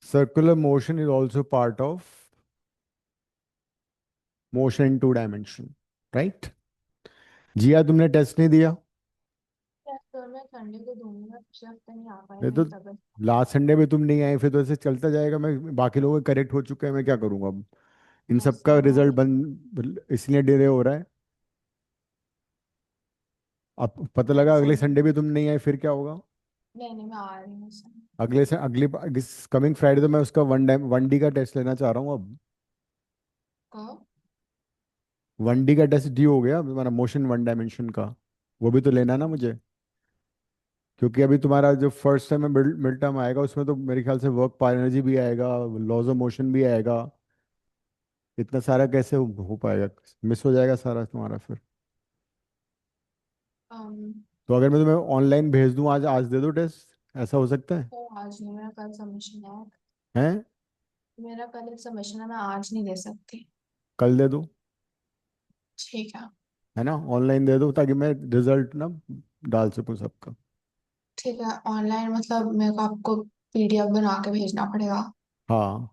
Circular motion is also part of motion in 2 dimension, right? जिया तुमने test नहीं दिया? तो मैं संडे को दूंगी, मैं पिछले हफ्ते नहीं आ पाई, ये तो मेरी तबीयत। लास्ट संडे में तुम नहीं आए, फिर तो ऐसे चलता जाएगा। मैं बाकी लोगों के करेक्ट हो चुके हैं, मैं क्या करूंगा अब? इन सब ऐसा का है। रिजल्ट बन इसलिए डिले हो रहा है। अब पता लगा ऐसा अगले है। संडे भी तुम नहीं आए, फिर क्या होगा? नहीं नहीं, मैं आ रही हूँ संडे। अगले से अगली कमिंग फ्राइडे तो मैं उसका 1D का टेस्ट लेना चाह रहा हूँ अब। कब? 1D का टेस्ट डी हो गया हमारा, मोशन 1 डायमेंशन का। वो भी तो लेना ना मुझे, क्योंकि अभी तुम्हारा जो फर्स्ट टाइम में मिड मिड टर्म आएगा उसमें तो मेरे ख्याल से वर्क पावर एनर्जी भी आएगा, लॉज ऑफ मोशन भी आएगा। इतना सारा कैसे हो पाएगा? मिस हो जाएगा सारा तुम्हारा फिर। um, तो अगर मैं तुम्हें ऑनलाइन भेज दूं आज, आज दे दो टेस्ट, ऐसा हो सकता है? तो आज नहीं, मेरा कल सबमिशन है। हैं? मेरा कल एक सबमिशन है, मैं आज नहीं दे सकती। कल दे दो, ठीक है। है ना? ऑनलाइन दे दो ताकि मैं रिजल्ट ना डाल सकूं सबका। ठीक है, ऑनलाइन मतलब मेरे को आपको पीडीएफ बना के भेजना पड़ेगा? हाँ।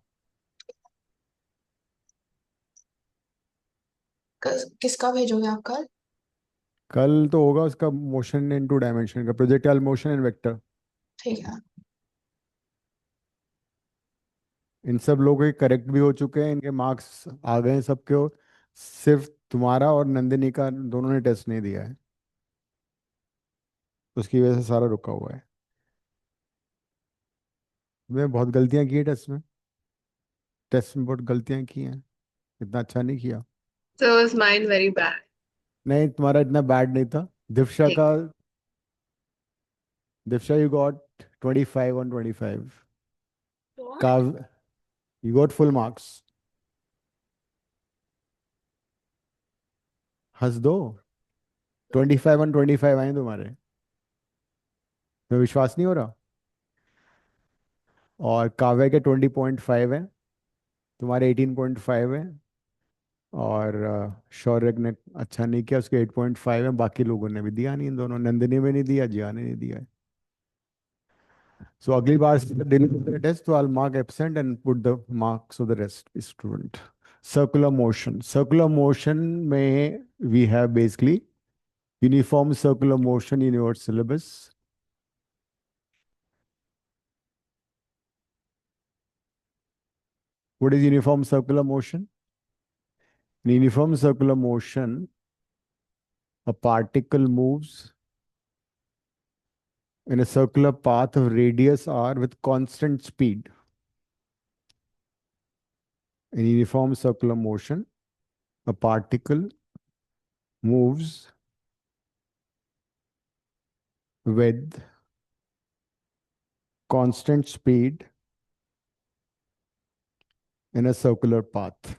किसका भेजोगे आप कल? कल तो होगा उसका मोशन इन 2 डायमेंशन का, प्रोजेक्टाइल मोशन एंड वेक्टर। ठीक है। इन सब लोगों के करेक्ट भी हो चुके हैं, इनके मार्क्स आ गए हैं सबके। सिर्फ तुम्हारा और नंदिनी का दोनों ने टेस्ट नहीं दिया है, उसकी वजह से सारा रुका हुआ है। मैं बहुत गलतियां की है टेस्ट में, टेस्ट में बहुत गलतियां की हैं। इतना अच्छा नहीं किया। So is mine very bad? नहीं, तुम्हारा इतना बैड नहीं था। दिव्शा ठीक का, है। दिव्शा यू गॉट 25 on 25। What? काव, यू गॉट फुल मार्क्स। हंस दो। 25 on 25 आए तुम्हारे, तुम्हें विश्वास नहीं हो रहा? और काव्य के 20.5 है, तुम्हारे 18.5 है। और शौर्य ने अच्छा नहीं किया, उसके 8.5 है। बाकी लोगों ने भी दिया नहीं, इन दोनों, नंदिनी में नहीं दिया, जिया ने नहीं दिया है। सो अगली बार डिलीवर टेस्ट तो I mark absent and put the marks of the rest student. Circular motion, circular motion में we have basically uniform circular motion in your syllabus. What is uniform circular motion? In uniform circular motion, a particle moves in a circular path of radius r with constant speed. In uniform circular motion, a particle moves with constant speed in a circular path.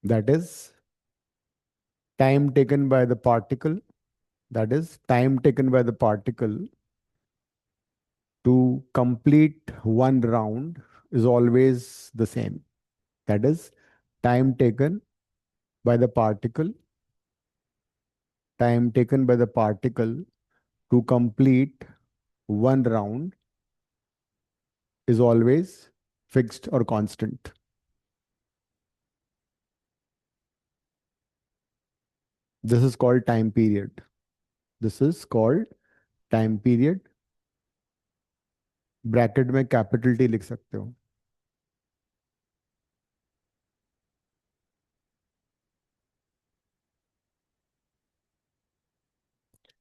That is time taken by the particle, that is time taken by the particle to complete one round is always the same. That is time taken by the particle, time taken by the particle to complete one round is always fixed or constant. This is called time period. This is called time period. Bracket में capital T लिख सकते हो।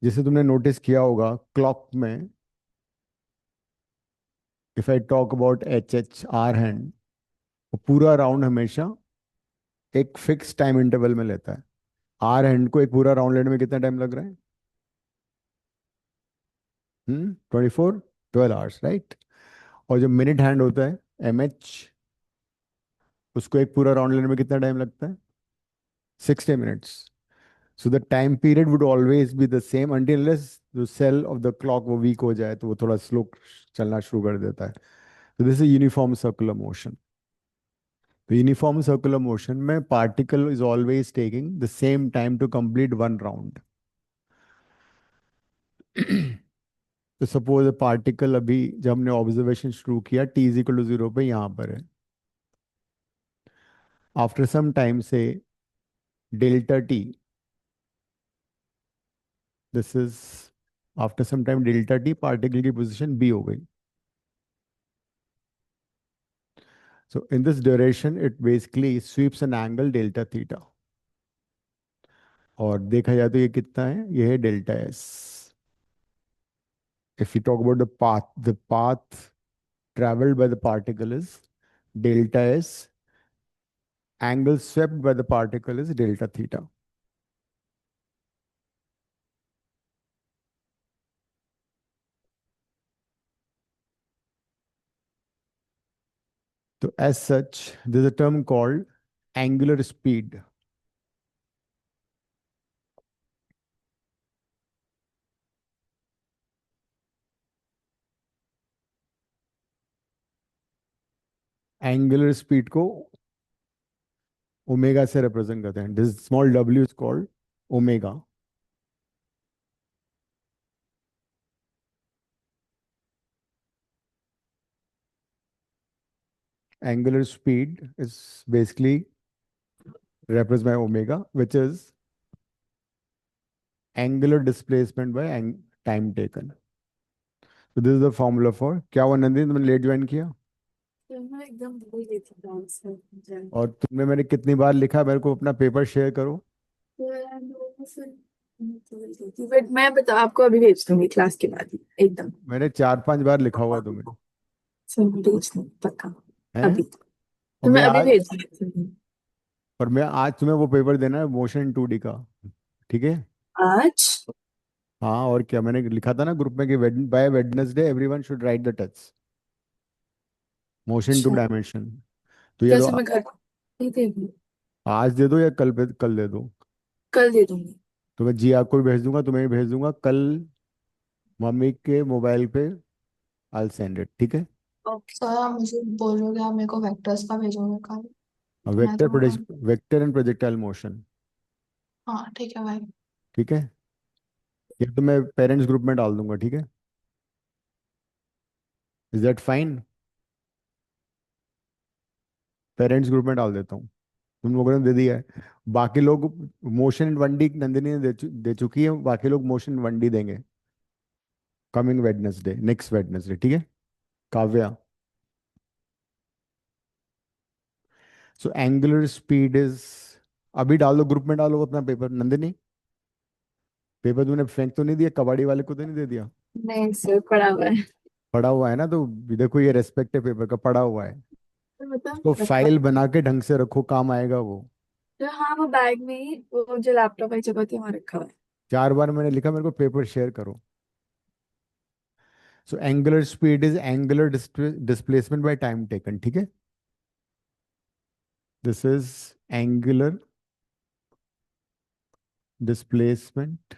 जैसे तुमने notice किया होगा clock में, if I talk about H H R hand, वो पूरा राउंड हमेशा एक फिक्स टाइम इंटरवल में लेता है। आर हैंड को एक पूरा राउंड लेने में कितना टाइम लग रहा है? 24, 12 आवर्स, राइट? और जो मिनट हैंड होता है एम एच, उसको एक पूरा राउंड लेने में कितना टाइम लगता है? 60 minutes. So the time period would always be the same until unless जो सेल ऑफ द क्लॉक वो वीक हो जाए तो वो थोड़ा स्लो चलना शुरू कर देता है। तो this is uniform circular motion. तो यूनिफॉर्म सर्कुलर मोशन में particle is always taking the same time to complete one round. तो सपोज पार्टिकल अभी जब हमने ऑब्जर्वेशन शुरू किया टी इज इक्वल टू 0 पे यहाँ पर है। आफ्टर सम टाइम से delta t, this is after some time delta t particle की पोजीशन बी हो गई। So in this duration it basically sweeps an angle delta theta, और देखा जाए तो ये कितना है, ये है delta s. If you talk about the path traveled by the particle is delta s, angle swept by the particle is delta theta. So as such, there's a term called angular speed. Angular speed को omega से represent करते हैं। This small w is called omega. Angular speed is basically represented by omega, which is angular displacement by time taken. So this is the formula for, क्या हुआ नंदिनी, तुमने late join किया? मैं एकदम भूल गई थी डांस से। और तुमने मैंने कितनी बार लिखा, मेरे को अपना पेपर शेयर करो। बट मैं बता आपको अभी भेज दूंगी क्लास के बाद ही एकदम। मैंने 4-5 बार लिखा हुआ तुम्हें सर भेज दूंगी पक्का है। अभी। और तो मैं मैं अभी आज भेज दूंगी। और मैं आज तुम्हें वो पेपर देना है मोशन 2D का, ठीक है? आज हाँ, और क्या, मैंने लिखा था ना ग्रुप में कि by Wednesday everyone should write the test motion to अच्छा डायमेंशन। तो ये लो, कैसे मैं घर नहीं दे दूँ? आज दे दो या कल दे दो। कल दे दूंगी। तो मैं जिया को भी भेज दूंगा, तुम्हें भी भेज दूंगा कल, मम्मी के मोबाइल पे आई सेंड इट, ठीक है? ओके सर आप मुझे बोलोगे, आप मेरे को वेक्टर्स का भेजोगे कल, तो मैं वेक्टर थोड़ा। वेक्टर एंड प्रोजेक्टाइल मोशन, हाँ ठीक है भाई। ठीक है? ये तो मैं पेरेंट्स ग्रुप में डाल दूंगा, ठीक है? Is that fine? Parents group में डाल देता हूँ, तुम लोगों ने दे दिया है। बाकी लोग मोशन 1D नंदिनी ने दे चुकी है, बाकी लोग मोशन 1D देंगे कमिंग वेडनेसडे, नेक्स्ट वेडनेसडे, ठीक है? काव्या, सो एंगुलर स्पीड इज, अभी डाल दो ग्रुप में, डालो अपना पेपर। नंदिनी, पेपर तुमने फेंक तो नहीं दिया, कबाड़ी वाले को तो नहीं दे दिया? नहीं सर पड़ा हुआ है। पड़ा हुआ है ना, तो देखो ये रेस्पेक्ट है पेपर का, पड़ा हुआ है। तो बता उसको रखा। फाइल बना के ढंग से रखो, काम आएगा वो। तो हाँ वो बैग में ही वो जो लैपटॉप वाली जगह थी वहाँ रखा हुआ है। 4 बार मैंने लिखा, मेरे को पेपर शेयर करो। So angular speed is angular displacement by time taken, ठीक है? This is angular displacement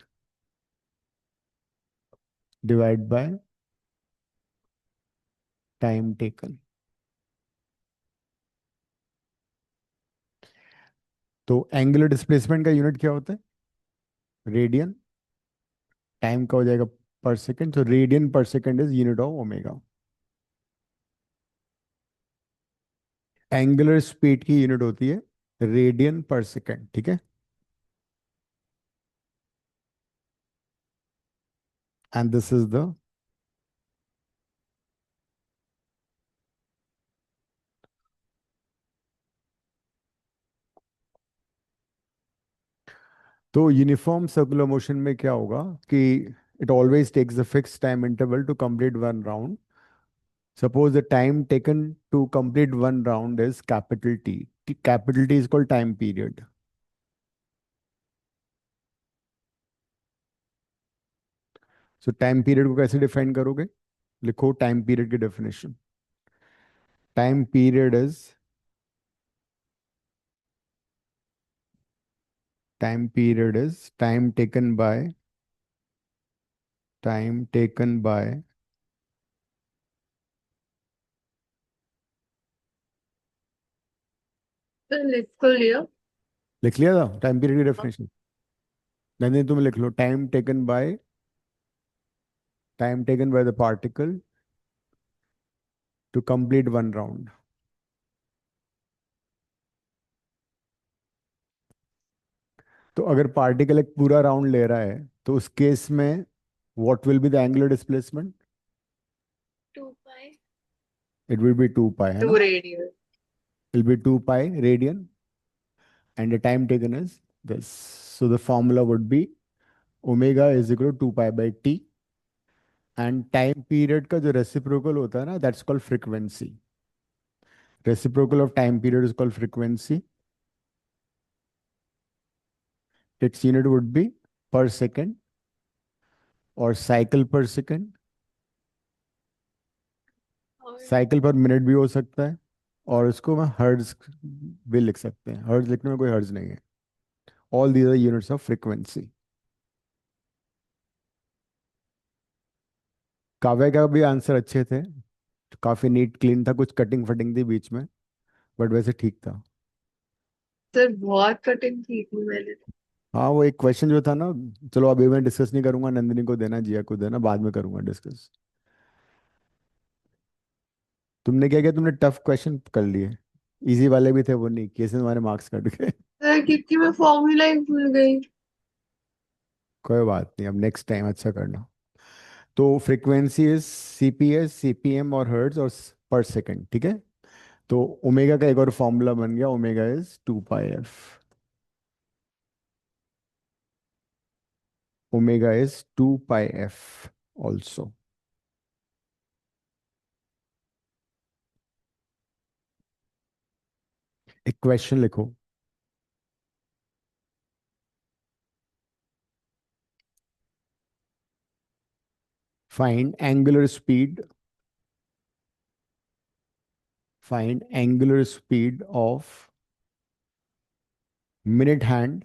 divided by time taken। तो एंगुलर डिस्प्लेसमेंट का यूनिट क्या होता है? रेडियन। टाइम का हो जाएगा पर सेकंड, तो radian per second is unit of omega. Angular speed की यूनिट होती है रेडियन पर सेकंड, ठीक है? एंड दिस इज द, तो यूनिफॉर्म सर्कुलर मोशन में क्या होगा कि it always takes a fix time interval to complete one round. Suppose the time taken to complete one round is capital T. Capital T is called time period. So time period को कैसे define करोगे? लिखो time period की definition. Time period is, time taken by लिख लियो। लिख लिया था time period की डेफिनेशन? नहीं नहीं, तुम लिख लो time taken by Time taken by the particle to complete one round. तो अगर पार्टिकल एक पूरा राउंड ले रहा है तो उस केस में what will be the angular displacement? 2 pi. It will B 2 पाई, है 2 ना? radian. Will be 2 pi radian, and the time taken is this. So the formula would be omega is equal to 2 pi by t, and time period का जो reciprocal होता है ना, that's called frequency. Reciprocal of time period is called frequency. Its unit would be per second or cycle per second. और cycle पर minute भी हो सकता है, और इसको मैं हर्ट्ज भी लिख सकते हैं। हर्ट्ज लिखने में कोई हर्ज नहीं है। All these are units of frequency. Kavya का भी आंसर अच्छे थे, काफी नीट क्लीन था, कुछ कटिंग फटिंग थी बीच में, बट वैसे ठीक था। सर बहुत कठिन थी मैंने। हाँ, वो एक क्वेश्चन जो था ना, चलो अभी मैं डिस्कस नहीं करूंगा, नंदिनी को देना, जिया को देना, बाद में करूंगा डिस्कस। तुमने क्या किया, तुमने टफ क्वेश्चन कर लिए, इजी वाले भी थे वो नहीं किए, इसलिए तुम्हारे मार्क्स कट गए। सर क्योंकि मैं फॉर्मूला ही भूल गई। कोई बात नहीं, अब नेक्स्ट टाइम अच्छा करना। तो फ्रीक्वेंसी इज सीपीएस, सीपीएम और हर्ट्ज और पर सेकंड, ठीक है? तो ओमेगा का एक और फॉर्मूला बन गया, omega is 2 pi F. Omega is 2 pi F also. एक क्वेश्चन लिखो। Find angular speed, find angular speed of minute hand,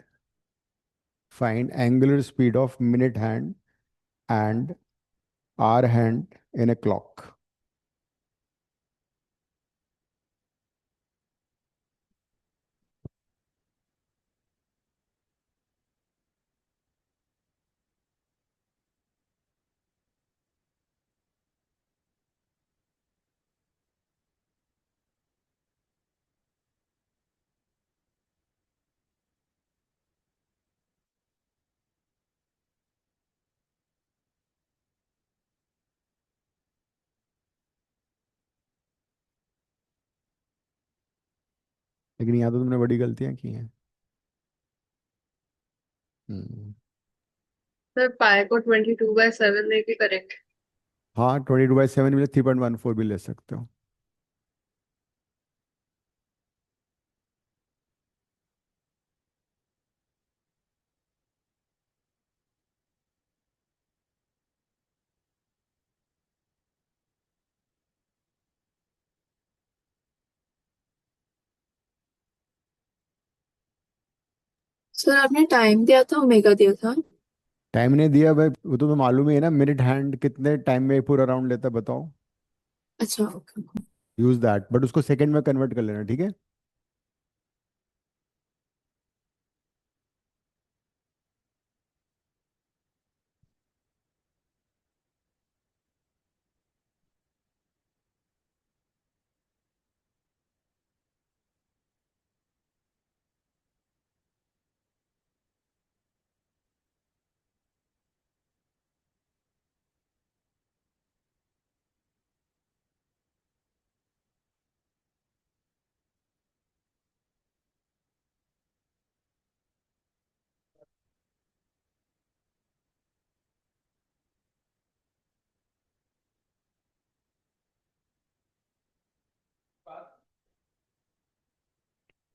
find angular speed of minute hand and hour hand in a clock. लेकिन यहाँ तो तुमने बड़ी गलतियां की हैं। हम्म। सर पाई को 22/7 लेके करेक्ट। हाँ, 22/7 भी 3.14 भी ले सकते हो। सर आपने टाइम दिया था, ओमेगा दिया था। टाइम ने दिया भाई, वो तो तुम्हें मालूम ही है ना, मिनट हैंड कितने टाइम में एक पूरा राउंड लेता है बताओ। अच्छा, ओके। यूज दैट, बट उसको सेकंड में कन्वर्ट कर लेना, ठीक है?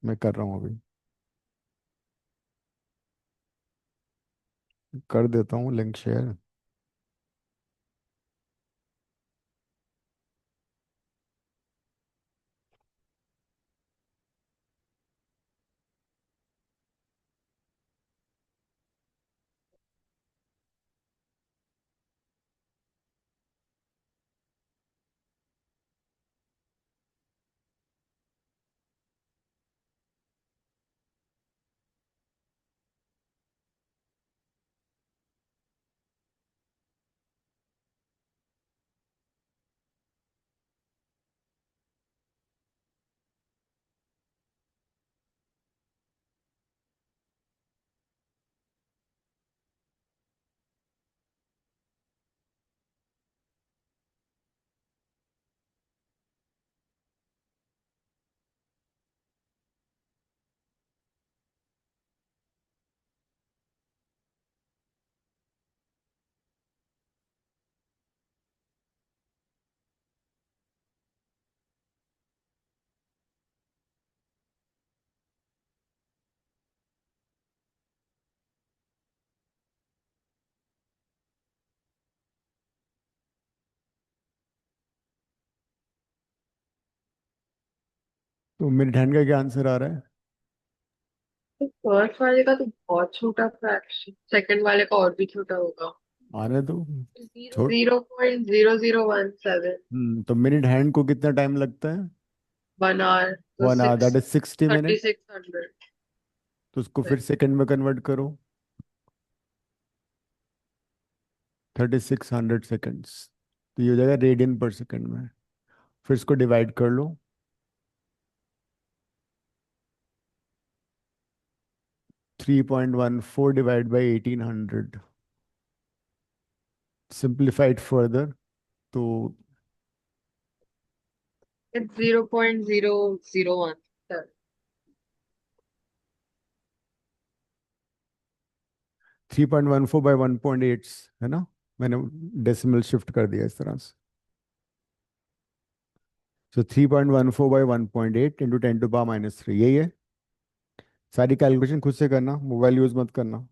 मैं कर रहा हूँ अभी, कर देता हूँ लिंक शेयर। तो मिड हैंड का क्या आंसर आ रहा है? तो फर्स्ट वाले का तो बहुत छोटा फ्रैक्शन, सेकंड वाले का और भी छोटा होगा। आने तो जीरो छोड़। 0.0017। तो मिड हैंड को कितना टाइम लगता है? 1 hour तो 1 hour, that six is 60 minute. 3600। तो उसको फिर सेकंड में कन्वर्ट करो। 3600 सेकेंड्स। तो ये हो जाएगा रेडियन पर सेकंड में। फिर इसको डिवाइड कर लो। 3.14 डिवाइड बाई 1800। सिंप्लीफाइड फर्दर तो It's 0.001। 3.14 बाई 1.8 है ना। मैंने डेसिमल शिफ्ट कर दिया इस तरह से। सो 3.14 बाई 1.8 इंटू 10⁻³ यही है। सारी कैलकुलेशन खुद से करना, मोबाइल यूज मत करना।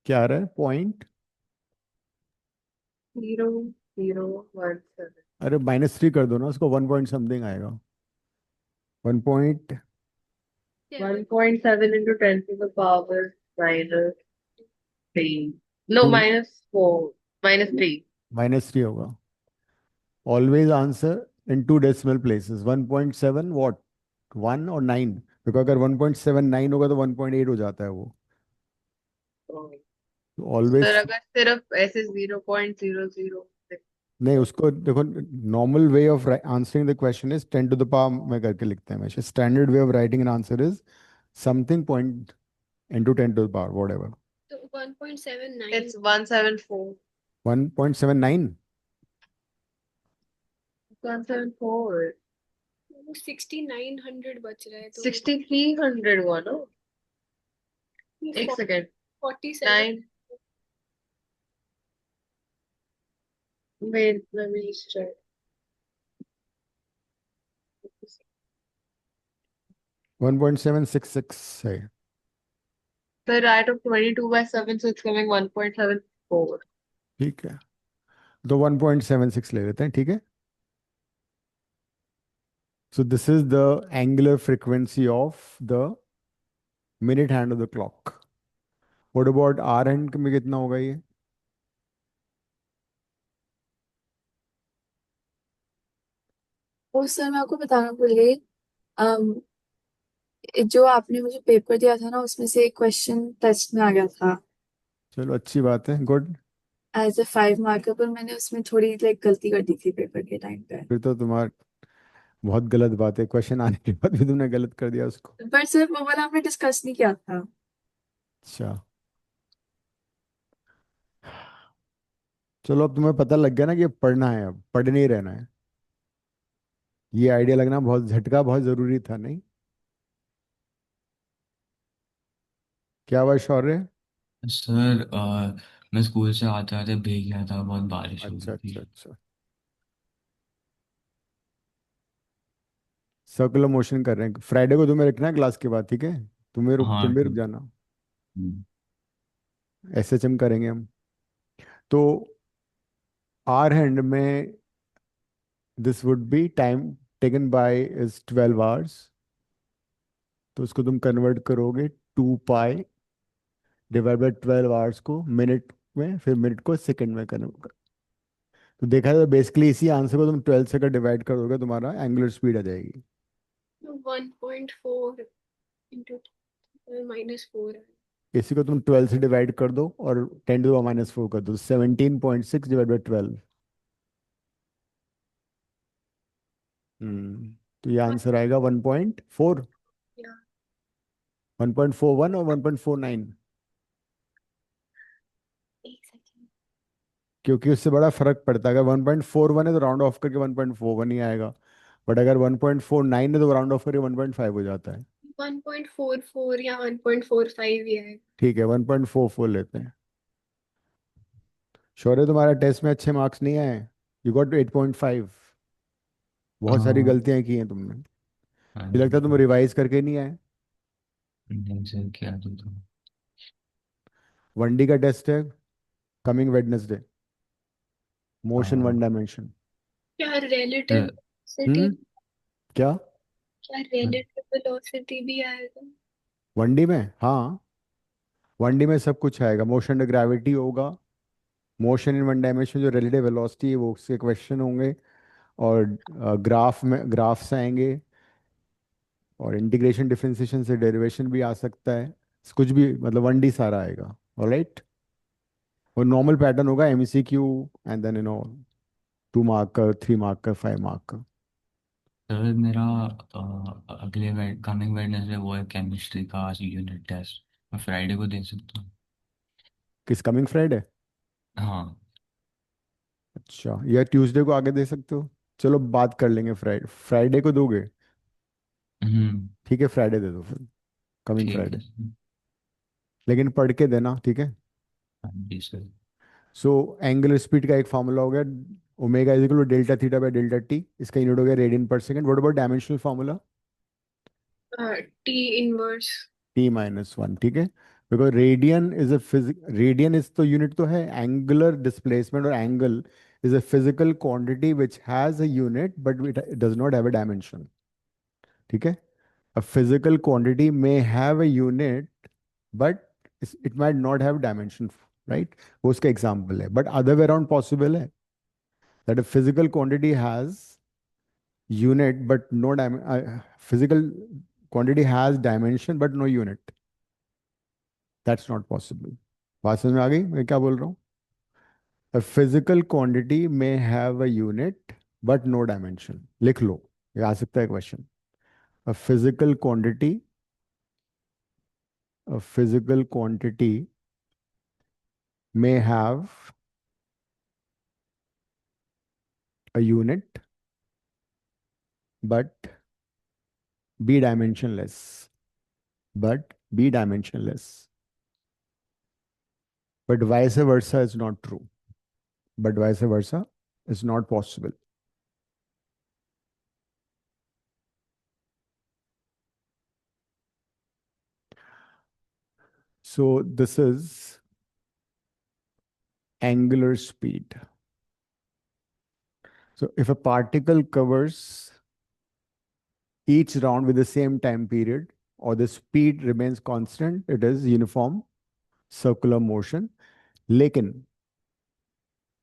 क्या आ रहा है पॉइंट? 0017। अरे -3 कर दो ना उसको, 1 पॉइंट समथिंग आएगा। 1 point 1.7 into 10 to the power minus 3। No, 2 -4, -3। -3 होगा। Always answer in 2 decimal places. 1.7 what, 1 और 9। बिकॉज अगर 1.79 होगा तो 1.8 हो जाता है वो। Sir always. अगर सिर्फ ऐसे 0.00। नहीं, उसको देखो, normal way of answering the question is 10⁻, में करके लिखते हैं हमेशा। Standard way of writing an answer is something point into 10⁻, what ever. तो 1.79 It's 174। 1.79। 174। 6900 बच रहा है तो 6300 हुआ ना। एक second. 47 9। Wait, let me just check. One 1.766 है। Sir, I took 22/7, so it's coming 1.74। ठीक है, तो 1.76 ले लेते हैं, ठीक है। So this is the angular frequency of the minute hand of the clock. What about R hand में कितना होगा ये? वो सर मैं आपको बताना भूल गई। अम, जो आपने मुझे पेपर दिया था ना उसमें से एक क्वेश्चन टेस्ट में आ गया था चलो अच्छी बात है, गुड। एज ए 5 मार्कर, पर मैंने उसमें थोड़ी लाइक गलती कर दी थी पेपर के टाइम पे। फिर तो तुम्हारा बहुत गलत बात है, क्वेश्चन आने के बाद भी तुमने गलत कर दिया उसको। पर सर वो वाला हमने डिस्कस नहीं किया था। अच्छा, चलो अब तुम्हें पता लग गया ना कि अब पढ़ना है, अब पढ़ नहीं रहना है। ये आइडिया लगना बहुत, झटका बहुत जरूरी था, नहीं? क्या हुआ शौर्य? सर मैं स्कूल से आते आते भीग गया था, बहुत बारिश हो अच्छा रही अच्छा थी। अच्छा। सर्कुलर मोशन कर रहे हैं। फ्राइडे को तुम्हें रखना है क्लास के बाद, ठीक है। हाँ तुम भी रुक ठीक। जाना। हम्म। SHM करेंगे हम। तो आर हैंड में this would be time taken bye is 12 hours. तो उसको तुम कन्वर्ट करोगे 2 पाई डिवाइड बाय 12 आवर्स को मिनट में, फिर मिनट को सेकंड में कन्वर्ट कर। तो देखा जाए तो बेसिकली इसी आंसर को तुम 12 से अगर डिवाइड करोगे तुम्हारा एंगुलर स्पीड आ जाएगी। तो 1.4 इंटू -4 है। इसी को तुम 12 से डिवाइड कर दो और 10⁻⁴ कर दो, 17.6 डिवाइड बाई 12। तो ये आंसर आएगा 1.4, या 1.41 और 1.49। एक सेकंड। क्योंकि उससे बड़ा फर्क पड़ता है। अगर 1.41 है तो राउंड ऑफ करके 1.41 ही आएगा। बट अगर 1.49 है तो राउंड ऑफ करके 1.5 हो जाता है। 1.44 या 1.45 ही है। ठीक है, 1.44 लेते हैं। शौर्य, तुम्हारा टेस्ट में अच्छे मार्क्स नहीं आए। You got 8.5। बहुत सारी गलतियां की हैं तुमने। हाँ ये लगता जी। है तुम रिवाइज करके नहीं आए। नहीं सर, क्या तो 1D का टेस्ट है कमिंग वेडनेसडे, मोशन हाँ 1 डायमेंशन। क्या रिलेटिव सर। वेलोसिटी? हम्म। क्या? क्या रिलेटिव वेलोसिटी भी आएगा? 1D में हाँ, 1D में सब कुछ आएगा, मोशन ग्रेविटी होगा, मोशन इन 1 डायमेंशन जो रिलेटिव वेलोसिटी है वो उसके क्वेश्चन होंगे, और ग्राफ में ग्राफ्स आएंगे, और इंटीग्रेशन डिफरेंशिएशन से डेरिवेशन भी आ सकता है, कुछ भी मतलब 1D सारा आएगा। ऑलराइट। और नॉर्मल पैटर्न होगा MCQ, एंड देन 2 मार्क का, 3 मार्क का, 5 मार्क का। सर मेरा अगले कमिंग वेडनेसडे वो है केमिस्ट्री का यूनिट टेस्ट। मैं फ्राइडे को दे सकता हूँ? किस कमिंग फ्राइडे? हाँ। अच्छा, या ट्यूसडे को आगे दे सकते हो। चलो बात कर लेंगे, फ्राइडे फ्राइडे को दोगे? हम्म। ठीक है, फ्राइडे दे दो फिर, कमिंग ठीक है फ्राइडे। सर। लेकिन पढ़ के देना, ठीक है। हाँ जी सर। सो एंगुलर स्पीड का एक फार्मूला हो गया, omega is equal to delta theta by delta T, इसका यूनिट हो गया radian per second. What about dimensional formula? T inverse. T-1, ठीक है। Because radian is a radian is तो यूनिट तो है, एंगुलर डिस्प्लेसमेंट और angle is a physical quantity which has a unit but it does not have a dimension, ठीक है। A physical quantity may have a unit, but it might not have dimension, right? वो उसका example है, but other way around possible है, that a physical quantity has unit but no physical quantity has dimension but no unit. That's not possible. बात समझ में आ गई मैं क्या बोल रहा हूँ? A physical quantity may have a unit but no dimension. लिख लो, ये आ सकता है question. A physical quantity, a physical quantity may have a unit but be dimensionless, but be dimensionless. But vice versa is not true. But vice versa is not possible. So this is angular speed. So if a particle covers each round with the same time period, or the speed remains constant, it is uniform circular motion. Lekin,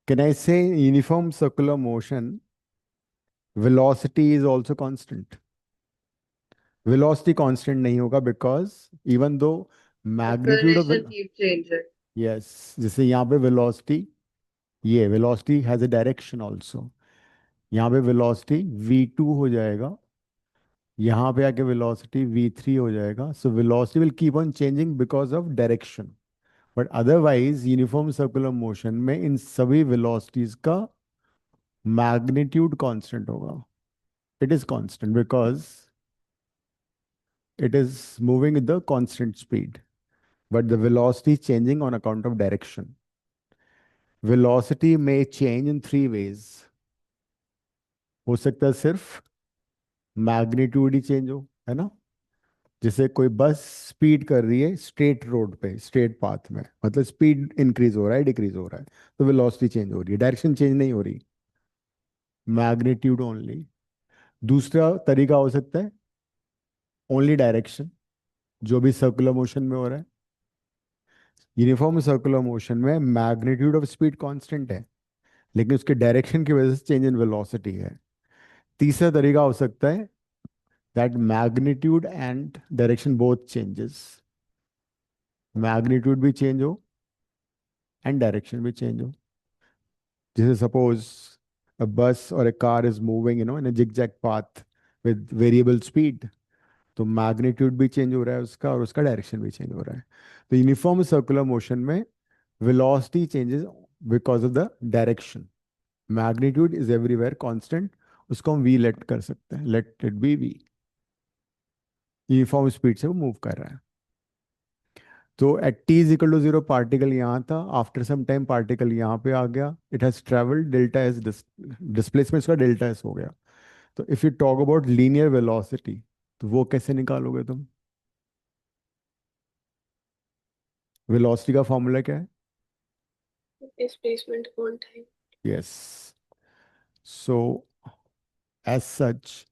can I say uniform circular motion, velocity is also constant? Velocity constant नहीं होगा, because even though magnitude of acceleration keep change है। yes, जैसे यहाँ पे velocity, ये velocity has a direction also, यहाँ पे velocity v2 हो जाएगा, यहाँ पे आके velocity v3 हो जाएगा, so velocity will keep on changing because of direction, but otherwise uniform circular motion में इन सभी velocities का magnitude constant होगा, it is constant because it is moving with the constant speed, but the velocity is changing on account of direction. Velocity may change in 3 ways. हो सकता है सिर्फ magnitude ही change हो, है ना। जैसे कोई बस स्पीड कर रही है स्ट्रेट रोड पे, स्ट्रेट पाथ में, मतलब स्पीड इंक्रीज हो रहा है, डिक्रीज हो रहा है, तो वेलोसिटी चेंज हो रही है, डायरेक्शन चेंज नहीं हो रही, मैग्नीट्यूड ओनली। दूसरा तरीका हो सकता है ओनली डायरेक्शन, जो भी सर्कुलर मोशन में हो रहा है। यूनिफॉर्म सर्कुलर मोशन में मैग्नीट्यूड ऑफ स्पीड कांस्टेंट है, लेकिन उसके डायरेक्शन की वजह से चेंज इन वेलोसिटी है। तीसरा तरीका हो सकता है that magnitude and direction both changes, magnitude भी चेंज हो एंड डायरेक्शन भी चेंज हो। जैसे suppose a bus or a car is moving in a zigzag path with variable speed, तो मैग्नीट्यूड भी चेंज हो रहा है उसका, और उसका डायरेक्शन भी चेंज हो रहा है। तो यूनिफॉर्म सर्कुलर मोशन में velocity changes because of the direction, magnitude is everywhere constant, उसको हम v लेट कर सकते हैं, let it be v, uniform speed से वो मूव कर रहा है। तो at t is equal to 0 particle यहाँ था, आफ्टर सम टाइम पार्टिकल यहाँ पे आ गया, it has travelled, delta S displacement का डेल्टा एस हो गया। तो if you talk about linear velocity, तो वो कैसे निकालोगे तुम? वेलोसिटी का फॉर्मूला क्या है? Displacement upon time. Yes, so as such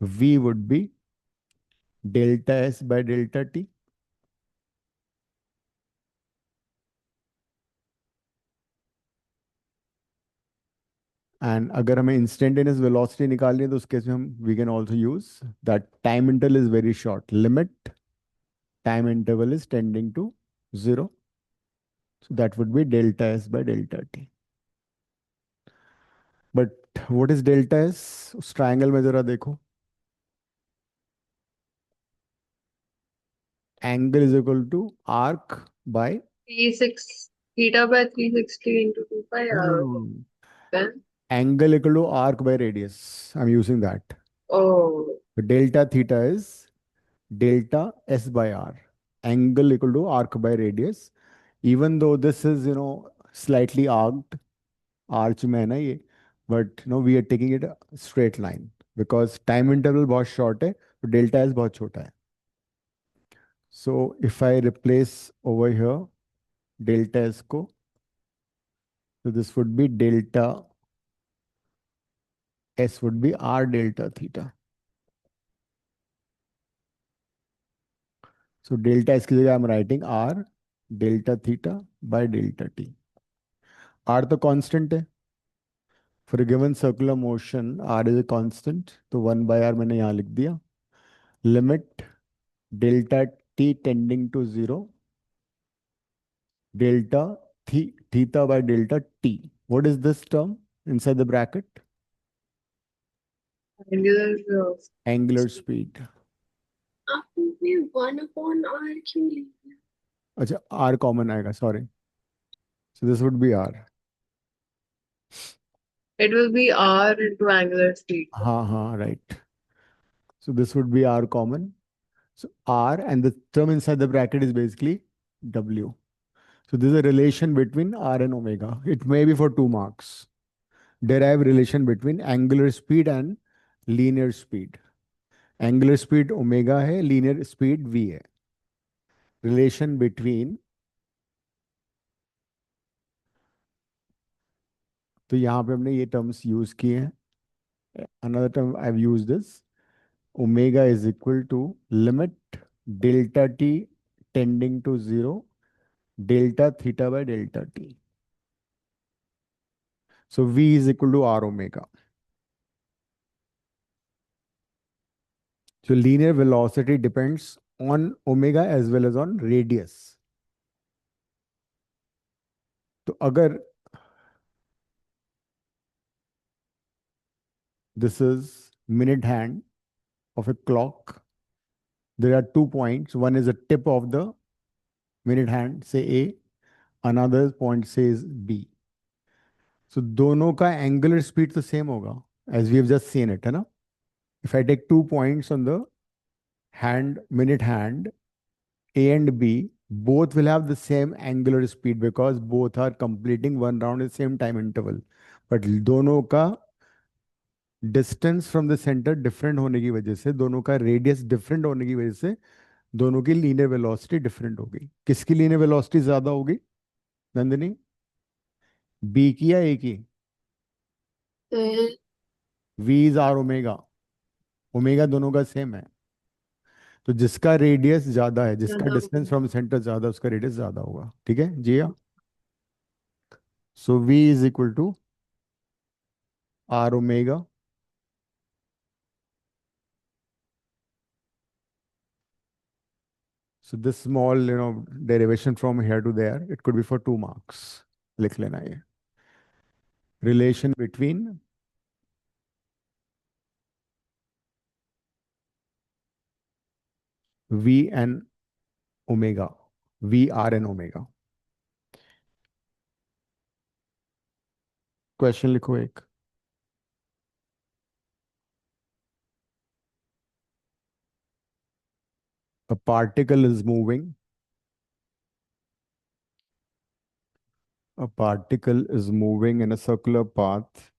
v would be delta s by delta t. And अगर हमें इंस्टेंटेनियस वेलोसिटी निकालनी है तो उस केस में हम we can also use that time interval is very short, limit time interval is tending to 0, so that would be delta s by delta t. But what is delta s? उस triangle में जरा देखो, angle is equal to arc by 3 6 theta by 360 into 2 pi no no r. No no, Then angle equal to arc by radius, I am using that. oh, delta theta is delta s by r, angle equal to arc by radius. Even though this is slightly arced, arch में है ना ये, but we are taking it a straight line because time interval बहुत short है, तो delta s बहुत छोटा है. So if I replace over here delta s को, so this would be delta s would be r delta theta. So delta s की जगह I'm writing r delta theta by delta t. r तो constant है. For a given circular motion, r is a constant, तो 1/r मैंने यहाँ लिख दिया. Limit delta t tending to 0, delta theta by delta t. What is this term inside the bracket? angular Angular speed. आपने 1 upon r क्यों लिया? अच्छा, r common आएगा, sorry. So this would be r. It will be r into angular speed. हाँ, right. So this would be r common. So r and the term inside the bracket is basically w. So this is a relation between r and omega. It may be for 2 marks. Derive relation between angular speed and linear speed. Angular speed omega है, linear speed v है. Relation between, तो यहाँ पे हमने ये terms use किए हैं. Another term I've used is omega is equal to limit delta t tending to 0, delta theta by delta t. So v is equal to r omega. So linear velocity depends on omega as well as on radius. तो अगर this is minute hand of a clock, there are 2 points. One is the tip of the minute hand, say A, another point says B. So दोनों का angular speed तो same होगा, as we have just seen it, है ना? If I take 2 points on the hand, minute hand, A and B, both will have the same angular speed because both are completing one round at the same time interval. But दोनों का distance from the centre different होने की वजह से, दोनों का radius different होने की वजह से, दोनों की लीनियर वेलोसिटी डिफरेंट होगी. किसकी लीनियर वेलोसिटी ज्यादा होगी नंदिनी? बी की या ए की? फिर V is R omega. Omega दोनों का सेम है, तो जिसका रेडियस ज्यादा है, जिसका ज़्यादा डिस्टेंस फ्रॉम सेंटर ज्यादा, उसका रेडियस ज्यादा होगा. ठीक है जी? So v is equal to are omega. So this small, derivation from here to there, it could be for 2 marks. लिख लेना ये. Relation between V and omega. V, R and omega. Question लिखो एक. A particle is moving. A particle is moving in a circular path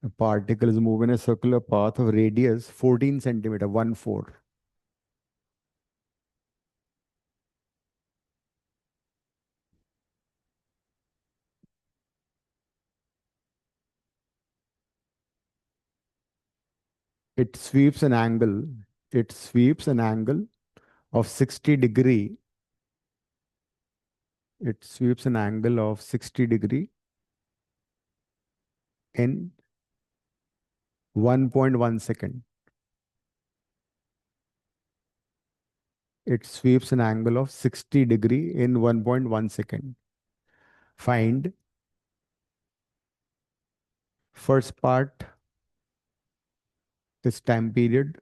A particle is moving in a circular path of radius 14 centimeter, 1 4. It sweeps an angle. It sweeps an angle of 60 degree. It sweeps an angle of 60 degree in 1.1 second. It sweeps an angle of 60 degree in 1.1 second. Find first part is time period,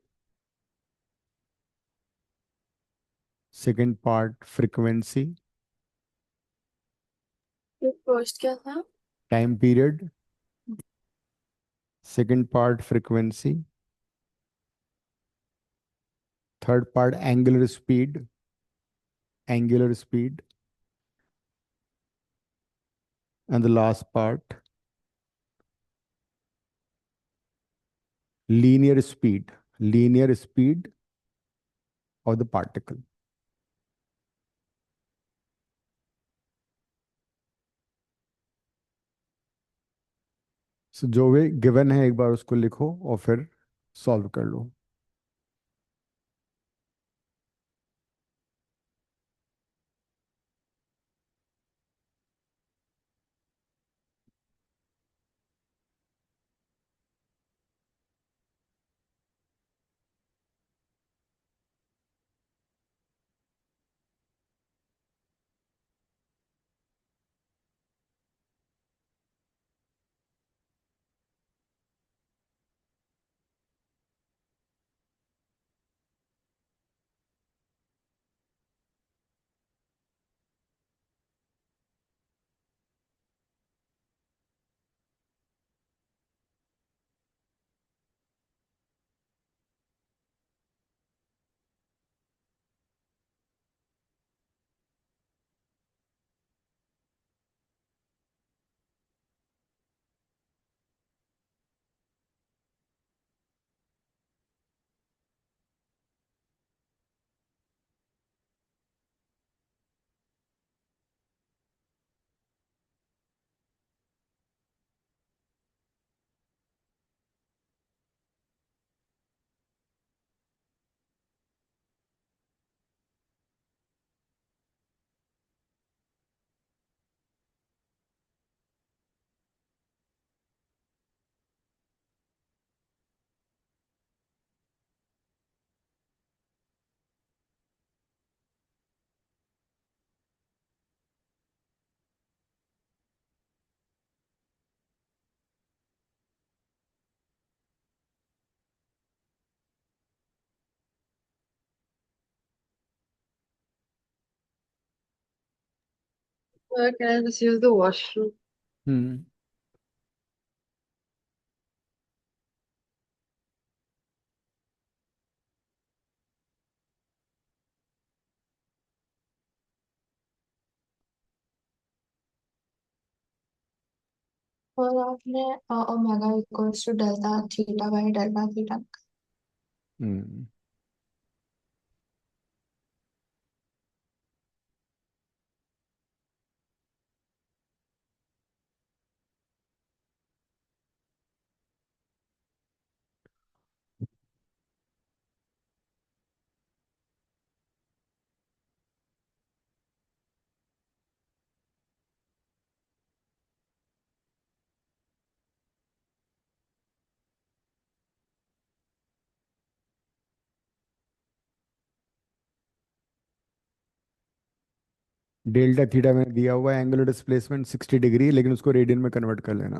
second part frequency, फिर first क्या था? time period, second part frequency, third part angular speed, and the last part linear speed of the particle. So जो भी given है एक बार उसको लिखो और फिर सॉल्व कर लो. Can I just use the washroom? हम्म. और आपने omega equals to delta theta by delta theta. हम्म. डेल्टा थीटा में दिया हुआ है एंगुलर डिस्प्लेसमेंट 60 डिग्री, लेकिन उसको रेडियन में कन्वर्ट कर लेना.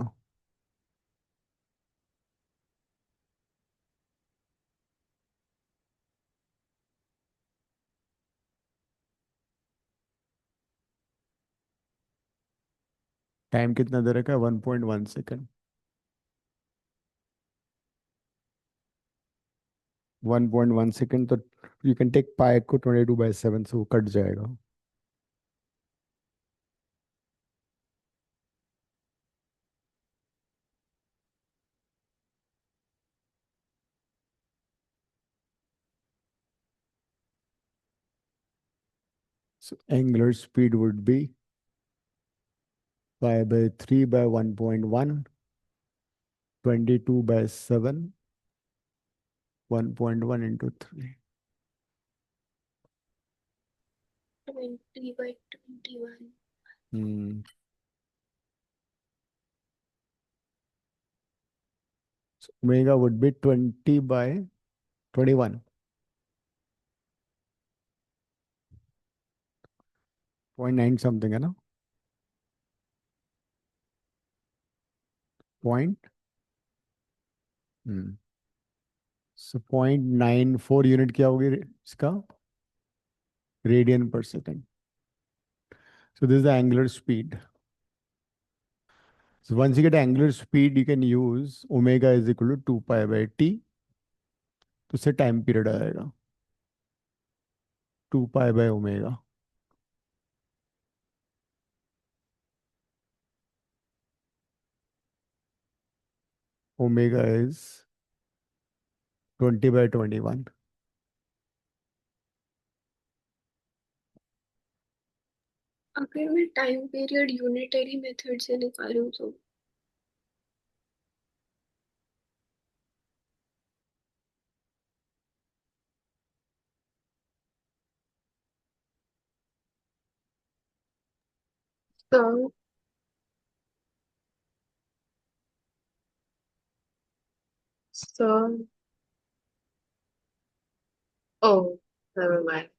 टाइम कितना दे रखा है? 1.1 सेकेंड. 1.1 सेकेंड तो यू कैन टेक पाई को 22/7 से वो कट जाएगा. So angular speed would be pi by 3 by 1.1, 22 by 7, 1.1 into 3. 20 by 21. Hmm. So omega would be 20 by 21. 0.9 something है ना? Point. So 0.94 यूनिट क्या होगी इसका? Radian per second. So this is the angular speed. So once you get angular speed, you can use omega is equal to 2 pi by t. तो उससे time period आएगा 2 pi by omega. Omega is 20 by 21. अगर मैं time period unitary method से निकालूं तो So, so, oh, never mind.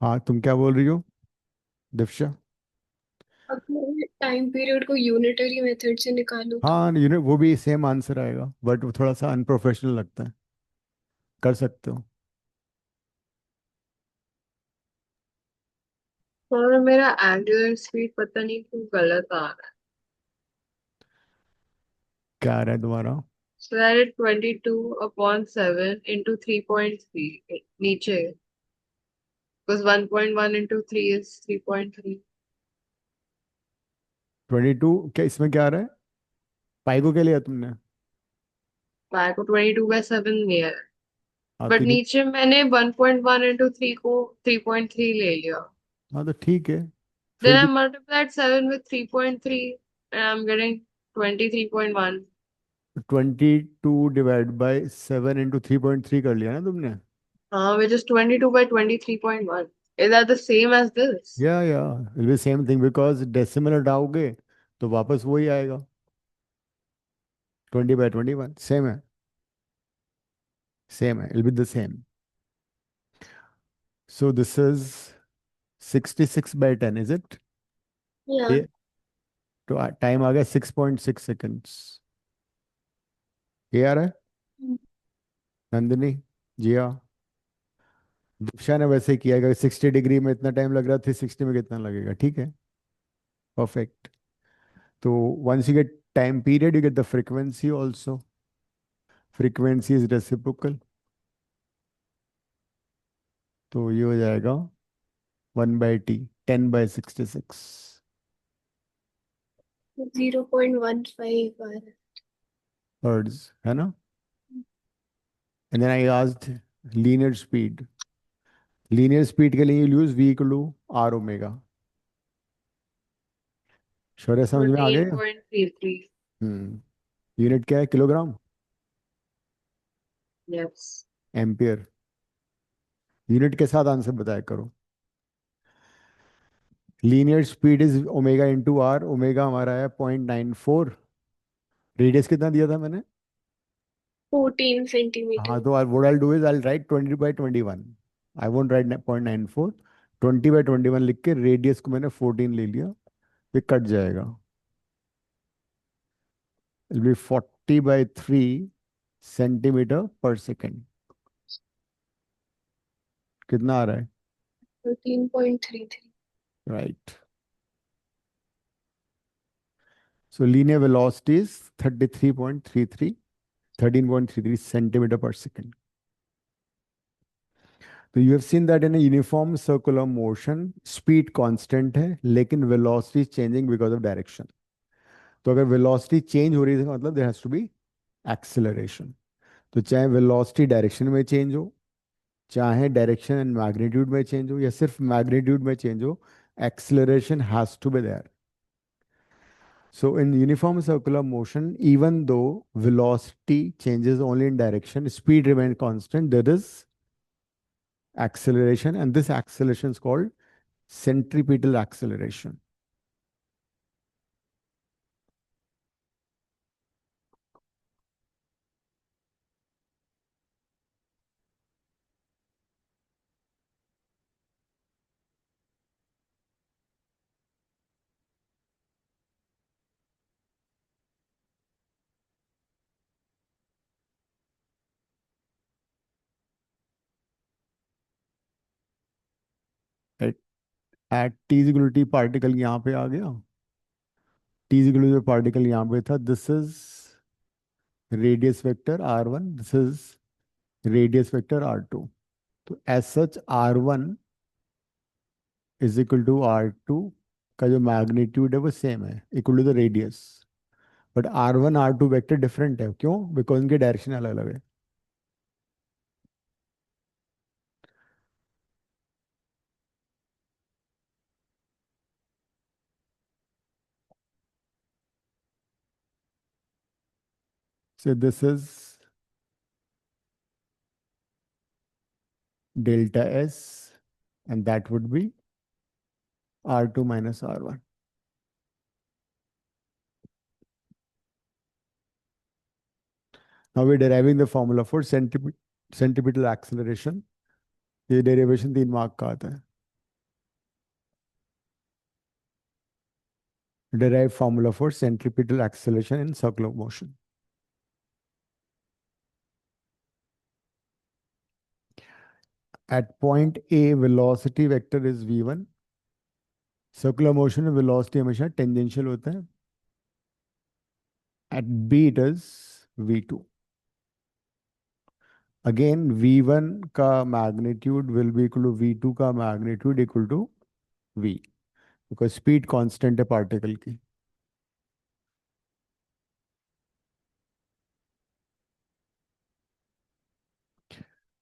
हाँ तुम क्या बोल रही हो दिव्या? अगर मैं टाइम पीरियड को यूनिटरी मेथड से निकालूं तो हाँ यूनिट वो भी सेम आंसर आएगा बट वो थोड़ा सा अनप्रोफेशनल लगता है. कर सकते हो. और मेरा एंगुलर स्पीड पता नहीं क्यों गलत आ रहा है. क्या आ रहा है तुम्हारा? So that is 22 upon 7 into 3.3 नीचे. Because 1.1 into 3 is 3.3. 22 क्या इसमें क्या आ रहा है? पाई को क्या लिया तुमने? पाई को 22 by 7 लिया है. हाँ तो बट नीचे मैंने 1.1 into 3 को 3.3 ले लिया. हाँ तो ठीक है Then फिर I भी. multiplied 7 with 3.3 and I'm getting 23.1. 22 divide by 7 into 3.3 कर लिया ना तुमने? Which is 22 by 23.1. Is that the same as this? या will be same thing because decimal हटाओगे तो वापस वही आएगा 20 by 21. सेम है will be the same. So this is 66 by 10 is it? या ये तो टाइम आ गया 6.6 सेकेंड्स. ये आ रहा है नंदिनी? जिया? दीक्षा ने वैसे किया कि 60 डिग्री में इतना टाइम लग रहा था 60 में कितना लगेगा. ठीक है परफेक्ट. तो once you get time period you get the frequency also. Frequency is reciprocal. तो ये हो जाएगा 1/t 10/66 0.15 आ रहा है. hertz है ना? And then I asked linear speed. Linear speed के लिए you use V equal to R omega. शौर्य समझ में आ गए? 14.33. यूनिट क्या है? किलोग्राम? Yes. एम्पियर? यूनिट के साथ आंसर बताया करो. Linear speed is omega into R. Omega हमारा है 0.94. रेडियस कितना दिया था मैंने? 14 हाँ सेंटीमीटर. तो what I'll do is I'll write 20/21. I won't write 0.94. 20/21 लिख के रेडियस को मैंने 14 ले लिया. ये कट जाएगा. It'll be 40/3 centimetre per second. कितना आ रहा है? 13.33. Right. So linear velocity is 13.33 centimeter per second. तो you have seen that in a uniform circular motion speed constant है लेकिन velocity is changing because of direction. तो अगर velocity change हो रही है तो मतलब there has to be acceleration. तो चाहे velocity direction में change हो, चाहे direction and magnitude में change हो या सिर्फ magnitude में change हो, acceleration has to be there. So in uniform circular motion, even though velocity changes only in direction, speed remains constant, there is acceleration, and this acceleration is called centripetal acceleration. At, at t is equal to t, particle यहाँ पे आ गया. T is equal to particle यहाँ पे था. This is radius vector r1. This is radius vector r2. तो as such r1 is equal to r2 का जो मैग्नीट्यूड है वो सेम है, equal to the radius. But r1 r2 vector different है. क्यों? बिकॉज इनके डायरेक्शन अलग अलग है. So this is delta S, and that would be R2 minus R1. Now we're deriving the formula for centripetal acceleration. ये derivation 3 mark का आता है. Derive formula for centripetal acceleration in circular motion. At point A, velocity vector is v1. Circular motion में velocity हमेशा tangential होता है. At B, it is v2. Again, v1 का magnitude will be equal to v2 का magnitude equal to v. Because speed constant है particle की.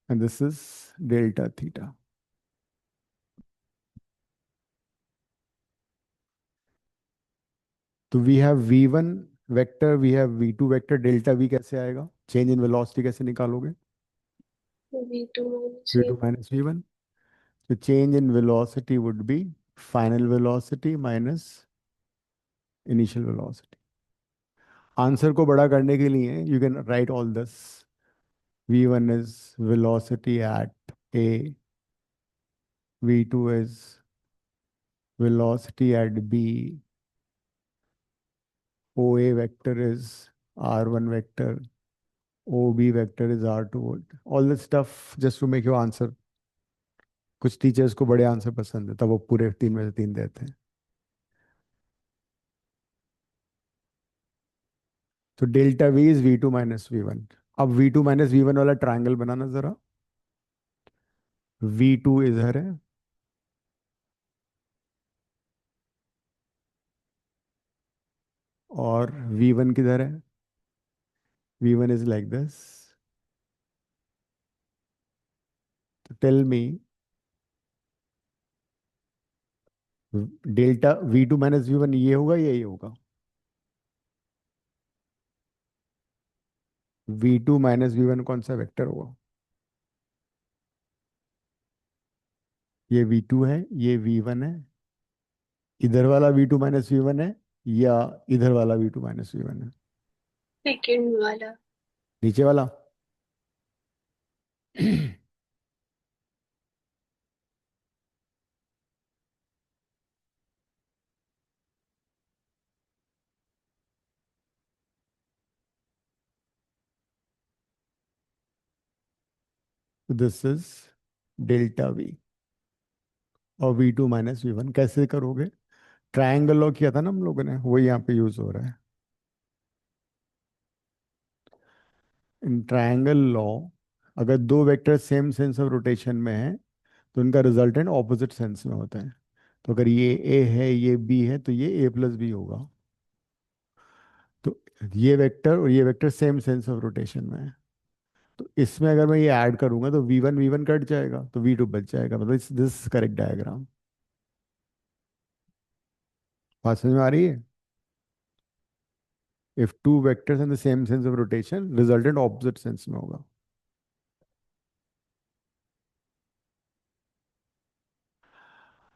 And this is delta theta. तो we have v1 vector, we have v2 vector, delta v कैसे आएगा? Change in velocity कैसे निकालोगे? v2 v2 minus v1. So change in velocity would be final velocity minus initial velocity. Answer को बड़ा करने के लिए you can write all this. v1 is velocity at A, v2 is velocity at B, OA vector is R1 vector, OB vector is R2. All this stuff just to make your answer. कुछ teachers को बड़े answer पसंद है तब वो पूरे 3 में से 3 देते हैं. तो delta V is v2 minus v1. अब v2 माइनस v1 वाला ट्रायंगल बनाना जरा. v2 इधर है और v1 किधर है? v1 is like this. तो tell me delta v2 minus v1 ये होगा या ये होगा? v2 माइनस v1 कौन सा वेक्टर होगा? ये v2 है, ये v1 है. इधर वाला v2 माइनस v1 है या इधर वाला v2 माइनस v1 है? सेकंड वाला. नीचे वाला. दिस इज डेल्टा v और v2 माइनस v1 कैसे करोगे? ट्रायंगल लॉ किया था ना हम लोगों ने, वो यहाँ पे यूज हो रहा है. इन ट्रायंगल लॉ, अगर दो vector same sense of rotation में है तो उनका रिजल्टेंट ऑपोजिट सेंस में होता है। तो अगर ये ए है ये बी है तो ये ए प्लस बी होगा। तो ये वेक्टर और ये vector same sense of rotation में है, तो इसमें अगर मैं ये ऐड करूंगा तो वी वन कट जाएगा तो वी टू बच जाएगा, मतलब दिस करेक्ट डायग्राम। बात समझ में आ रही है? If two vectors in the same sense of rotation resultant opposite sense में होगा।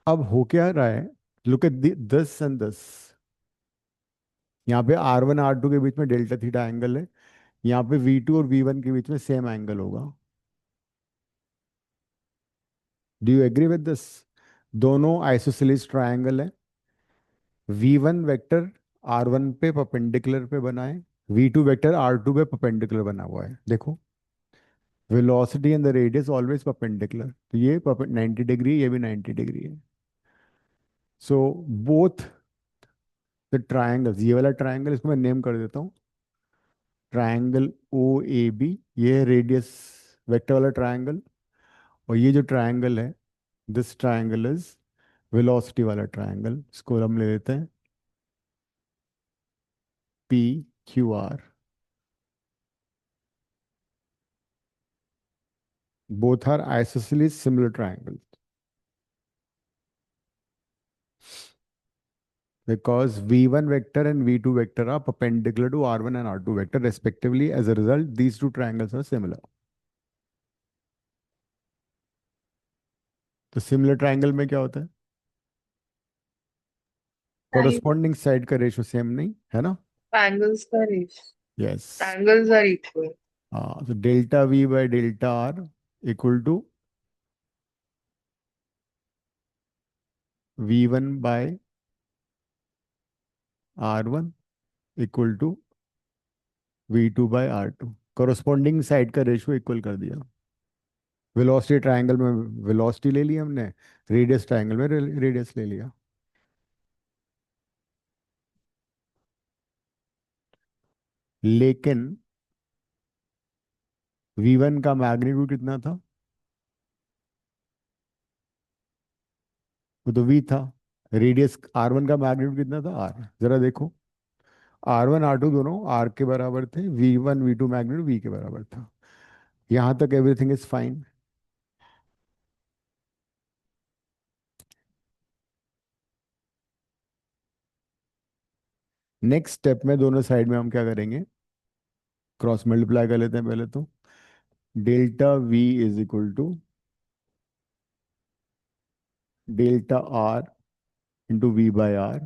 अब हो क्या रहा है, look at this and this. यहाँ पे आर वन आर टू के बीच में डेल्टा थीटा एंगल है, यहाँ पे वी टू और वी वन के बीच में सेम एंगल होगा। Do you agree with this? दोनों आइसोसेलेस ट्रायंगल है। V one vector are one पे परपेंडिकुलर पे बना है, V two vector are two पे परपेंडिकुलर बना हुआ है। देखो, velocity and the radius always perpendicular, तो ये 90 डिग्री, ये भी 90 डिग्री है। सो बोथ द ट्रायंगल्स, ये वाला ट्रायंगल इसको मैं नेम कर देता हूँ ट्रायंगल ओ ए बी, ये रेडियस वेक्टर वाला ट्रायंगल। और ये जो ट्रायंगल है, दिस ट्रायंगल इज वेलोसिटी वाला ट्रायंगल, इसको हम ले लेते हैं P Q R. Both are isosceles similar triangles because v1 vector and v2 vector are perpendicular to r1 and r2 vector respectively. As a result, these two triangles are similar. तो similar triangle में क्या होता है? Right. Corresponding side का ratio same नहीं है ना? Angles का ratio. Yes. Angles are equal. हाँ, तो delta V by delta R equal to V one by R one equal to V two by R two. Corresponding side का ratio equal कर दिया। Velocity triangle में velocity ले ली हमने, radius triangle में radius ले लिया। लेकिन v1 का मैग्नीट्यूड कितना था? वो तो v था। रेडियस r1 का मैग्नीट्यूड कितना था? r। जरा देखो, r1 r2 दोनों r के बराबर थे, v1 v2 मैग्नीट्यूड v के बराबर था। यहां तक everything is fine. Next step में दोनों साइड में हम क्या करेंगे, क्रॉस मल्टीप्लाई कर लेते हैं पहले तो। Delta v is equal to delta r into V by R.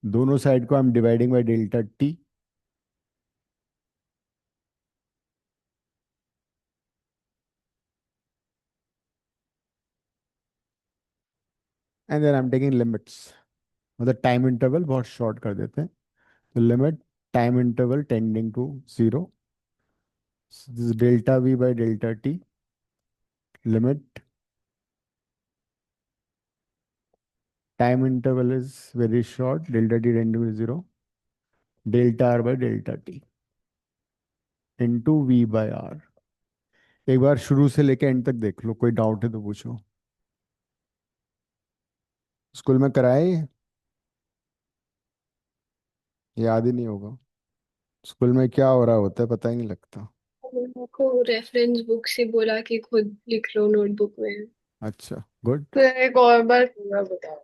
दोनों साइड को हम dividing by delta t, and then I am taking limits. मतलब टाइम इंटरवल बहुत शॉर्ट कर देते हैं, तो limit time interval tending to zero, this is delta v by delta t, limit time interval is very short, delta t tending to zero, delta r by delta t into v by r। एक बार शुरू से लेके and तक देख लो, कोई doubt है तो पूछो। स्कूल में कराए ये? याद ही नहीं होगा। स्कूल में क्या हो रहा होता है पता ही नहीं लगता। मेरे को रेफरेंस बुक से बोला कि खुद लिख लो नोटबुक में। अच्छा, गुड। तो एक और बार पूरा बताओ।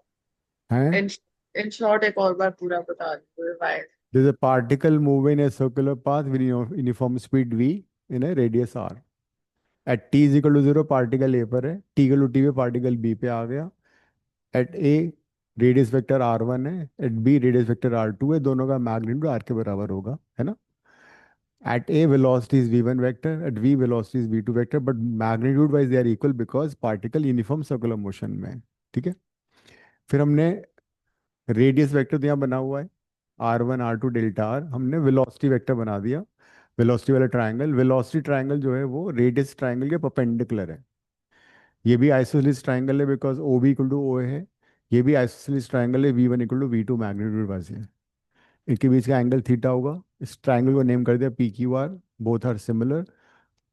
है, In in short एक और बार पूरा बता दो revise. there's a particle moving in a circular path with uniform speed v in a radius r। at t is equal to 0 particle a पर है, t इक्वल टू t पे particle b पे आ गया। At A radius vector are one है, at B radius vector are two है, दोनों का मैग्नीट्यूड आर के बराबर होगा, है ना? At A velocity is V one vector, at V velocity is V two vector, but magnitude wise they are equal because particle uniform circular motion में है। ठीक है, फिर हमने रेडियस वेक्टर तो यहाँ बना हुआ है R one R two delta R, हमने वेलोसिटी वेक्टर बना दिया। वेलोसिटी वाला ट्राइंगल, वेलोसिटी ट्राइंगल जो है वो रेडियस ट्राइंगल के परपेंडिकुलर है। ये भी आइसोसेलेस ट्राइंगल है because O B equal to O है। ये भी आइसोसेलेस ट्राइंगल है, V one equal to V two magnitude wise है। इनके बीच का एंगल थीटा होगा, इस ट्राइंगल को नेम कर दिया P Q R, both are similar.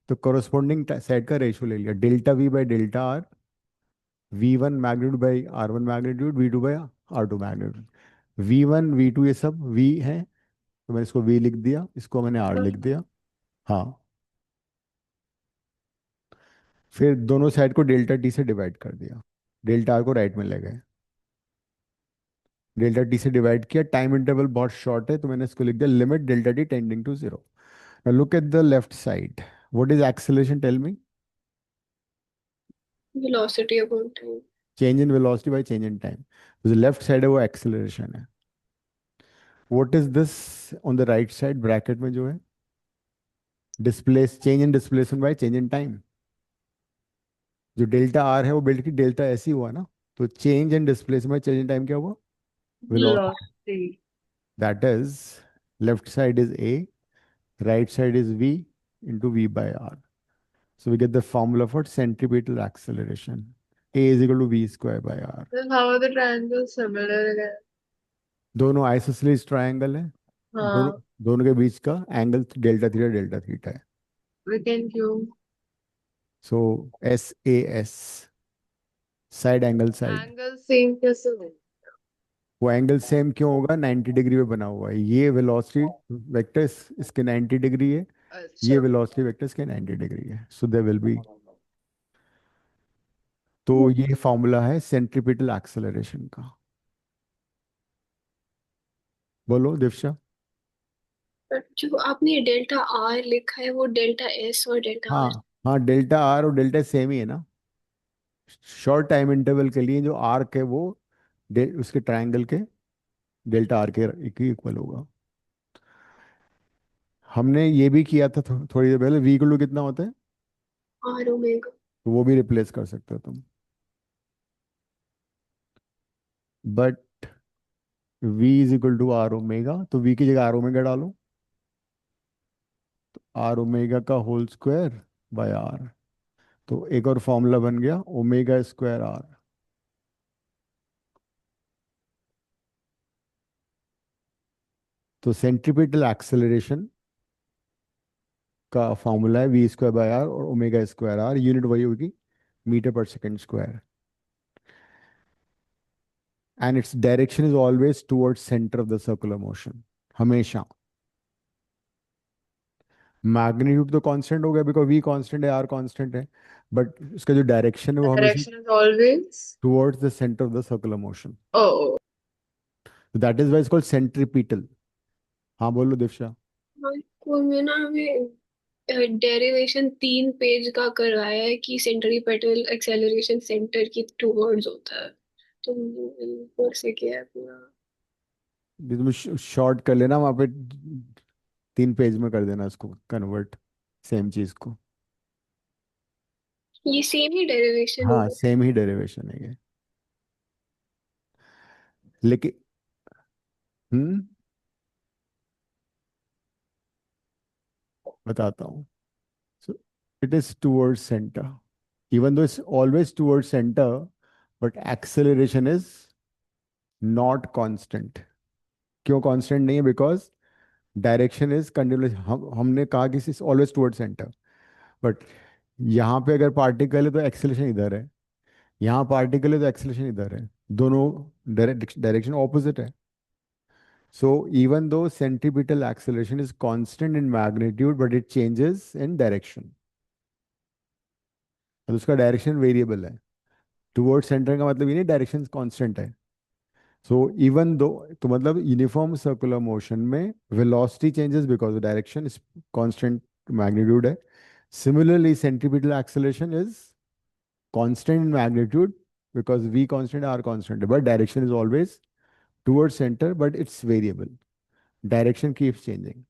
तो कोरोस्पोंडिंग साइड का रेशियो ले लिया, delta V by delta R, V one magnitude by R one magnitude, V two by R two magnitude. V one V two ये सब we है, तो मैंने इसको वी लिख दिया, इसको मैंने आर लिख दिया। हाँ, फिर दोनों साइड को डेल्टा टी से डिवाइड कर दिया, डेल्टा आर को राइट में ले गए, डेल्टा टी से डिवाइड किया। टाइम इंटरवल बहुत शॉर्ट है, तो मैंने इसको लिख दिया limit delta T tending to zero. Look at the left side, what is acceleration, tell me. velocity upon time. Change in velocity by change in time, जो लेफ्ट साइड है वो एक्सेलरेशन है। What is this on the right side bracket में जो है, displace change in displacement by change in time. जो delta R है वो बिल्ड की डेल्टा ऐसी हुआ ना, तो change in displacement by change in time क्या हुआ, velocity. Velocity. That is left side is a, right side is v into v by r. So we get the formula for centripetal acceleration. A is equal to v square by r. Then how are the triangles similar again? दोनों isosceles triangle है, दोनों हाँ, दोनों के बीच का angle delta theta है। we can cube. So S A S, side angle side. Angle same कैसे हो? वो एंगल सेम क्यों होगा, 90 डिग्री में बना हुआ है। ये वेलोसिटी वेक्टर इसके 90 डिग्री है, ये अच्छा, वेलोसिटी वेक्टर इसके 90 डिग्री है। सो दे विल बी, तो ये फॉर्मूला है सेंट्रीपिटल एक्सेलरेशन का। बोलो दिव्या। पर जो आपने डेल्टा आर लिखा है वो डेल्टा एस और डेल्टा हाँ आर। हाँ, डेल्टा आर और डेल्टा सेम ही है ना। शॉर्ट टाइम इंटरवल के लिए जो आर्क है वो उसके ट्रायंगल के डेल्टा आर के इक्वल होगा। हमने ये भी किया था थोड़ी देर पहले, वी इक्वल टू कितना होता है, आर ओमेगा। तो वो भी रिप्लेस कर सकते हो तुम। But v is equal to are omega, तो v की जगह आर ओमेगा डालो, आर ओमेगा का होल स्क्वायर बाय आर। तो एक और फॉर्मूला बन गया ओमेगा स्क्वायर आर। तो सेंट्रीपिटल एक्सेलरेशन का फॉर्मूला है वी स्क्वायर बाय आर, और ओमेगा स्क्वायर आर यूनिट वही होगी metre per second square. And its direction is always towards centre of the circular motion, हमेशा। मैग्नीट्यूड तो कांस्टेंट हो गया बिकॉज वी कांस्टेंट है, आर कांस्टेंट है, बट उसका जो डायरेक्शन है वो हमेशा direction is always. Towards the centre of the circular motion. Oh, that is why it's called centripetal. हाँ बोलो दिव्या। हाँ, स्कूल में ना हमें डेरिवेशन 3 पेज का करवाया है कि सेंट्रीपेटल एक्सेलरेशन सेंटर की टूवर्ड्स होता है। तो ऊपर से किया है पूरा। ये तुम शॉर्ट कर लेना वहां पे, 3 पेज में कर देना इसको कन्वर्ट, सेम चीज को। ये सेम ही डेरिवेशन हाँ होगा। सेम ही डेरिवेशन है ये, लेकिन हम्म बताता हूँ। So it is towards center. Even though it's always towards center, but acceleration is not constant. क्यों constant नहीं है? Because direction is continuous। हमने कहा कि it's always towards center, but यहाँ पे अगर पार्टिकल है तो एक्सेलरेशन इधर है, यहाँ पार्टिकल है तो एक्सेलरेशन इधर है, दोनों डायरेक्शन ऑपोजिट है। So even though centripetal acceleration is constant in magnitude, but it changes in direction। तो उसका डायरेक्शन वेरिएबल है। टुवर्ड सेंटर का मतलब ये नहीं डायरेक्शन कांस्टेंट है। सो इवन दो, तो मतलब यूनिफॉर्म सर्कुलर मोशन में velocity changes because direction is constant magnitude है। Similarly centripetal acceleration is constant in magnitude because v constant r constant है, but direction is always toward centre, but it's variable, direction keeps changing.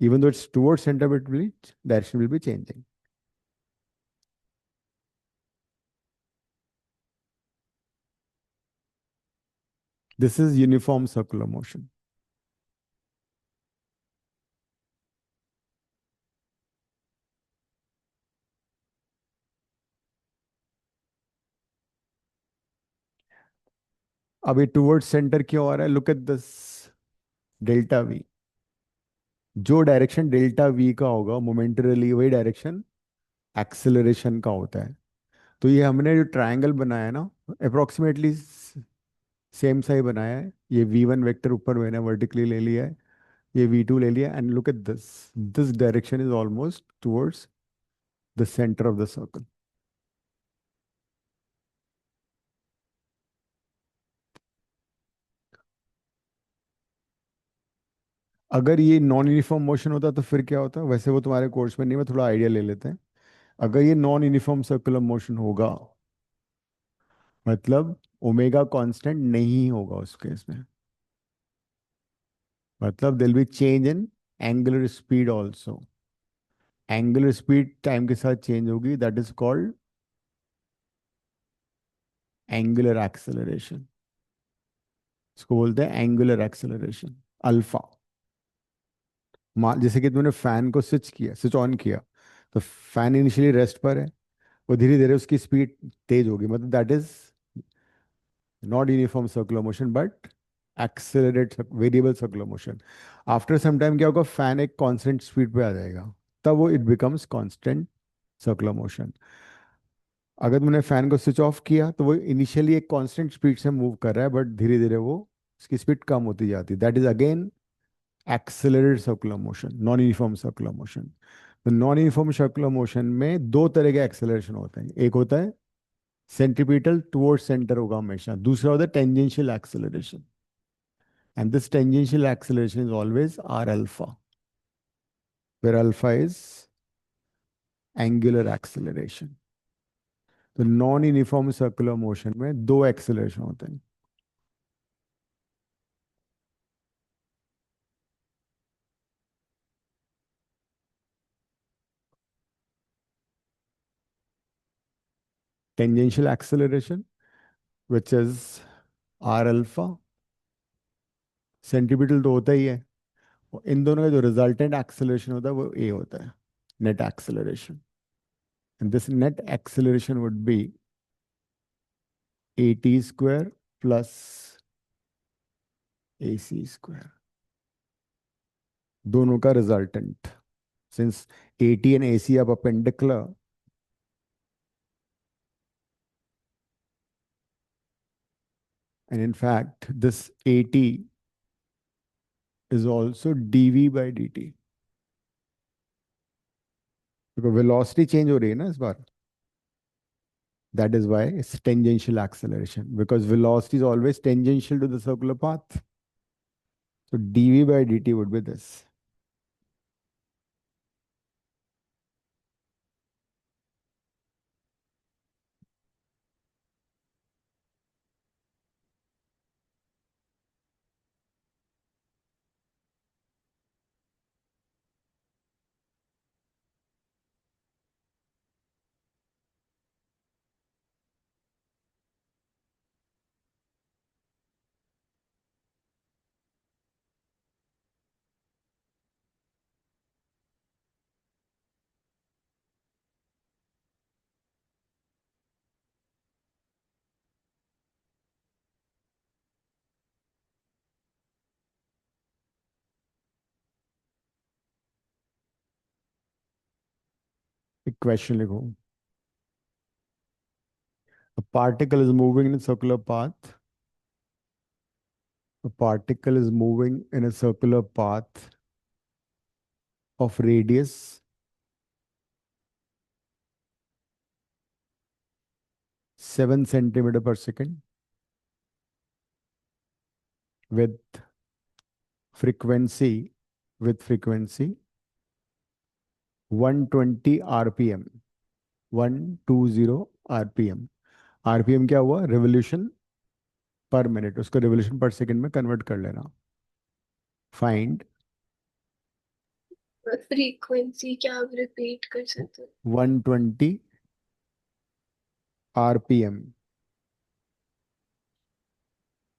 even though it's towards center, but direction will be changing। This is uniform circular motion। अभी towards centre क्यों आ रहा है? Look at this delta we. जो direction delta we का होगा momentarily वही direction acceleration का होता है। तो ये हमने जो ट्रायंगल बनाया है ना, अप्रोक्सीमेटली सेम सा ही बनाया है। ये v1 वेक्टर ऊपर मैंने वर्टिकली ले लिया है, ये v2 ले लिया, and look at this, this direction is almost towards the centre of the circle. अगर ये नॉन यूनिफॉर्म मोशन होता तो फिर क्या होता? वैसे वो तुम्हारे कोर्स में नहीं, मैं थोड़ा आइडिया ले लेते हैं। अगर ये नॉन यूनिफॉर्म सर्कुलर मोशन होगा, मतलब ओमेगा कांस्टेंट नहीं होगा उस केस में, मतलब दिल B change in angular speed also. Angular speed time के साथ चेंज होगी, that is called angular acceleration. इसको बोलते हैं एंगुलर एक्सेलरेशन, अल्फा। मान जैसे कि तुमने फैन को स्विच ऑन किया, तो फैन इनिशियली रेस्ट पर है, वो धीरे धीरे उसकी स्पीड तेज होगी, मतलब that is not uniform circular motion but accelerate variable circular motion. After some time क्या होगा, फैन एक कांस्टेंट स्पीड पे आ जाएगा, तब वो it becomes constant circular motion. अगर तुमने फैन को स्विच ऑफ किया तो वो इनिशियली एक कांस्टेंट स्पीड से मूव कर रहा है, बट धीरे धीरे वो उसकी स्पीड कम होती जाती है, that is again accelerated circular motion, non uniform circular motion. तो नॉन यूनिफॉर्म सर्कुलर मोशन में दो तरह के एक्सेलरेशन होते हैं, एक होता है सेंट्रीपिटल टुवर्ड सेंटर होगा हमेशा, दूसरा होता है tangential acceleration, and this tangential acceleration is always R alpha, where alpha is angular acceleration. तो नॉन यूनिफॉर्म सर्कुलर मोशन में दो एक्सेलरेशन होते हैं। Tangential acceleration which is R alpha, centripetal तो होता ही है, और इन दोनों का जो रिजल्टेंट एक्सेलरेशन होता है वो ए होता है, net acceleration. And this net acceleration would be A T square plus A C square, दोनों का resultant. Since A T and A C are perpendicular, and in fact this at is also dv by dt, because velocity change हो रही है ना इस बार, that is why it's tangential acceleration, because velocity is always tangential to the circular path. So dv by dt would be this. Equation लिखो, a particle is moving in a circular path, a particle is moving in a circular path of radius 7 centimeter per second with frequency, with frequency 120 rpm, 120 rpm। rpm क्या हुआ, revolution per minute, उसको revolution per second में convert कर लेना। Find frequency क्या आप repeat कर सकते हो? 120 rpm,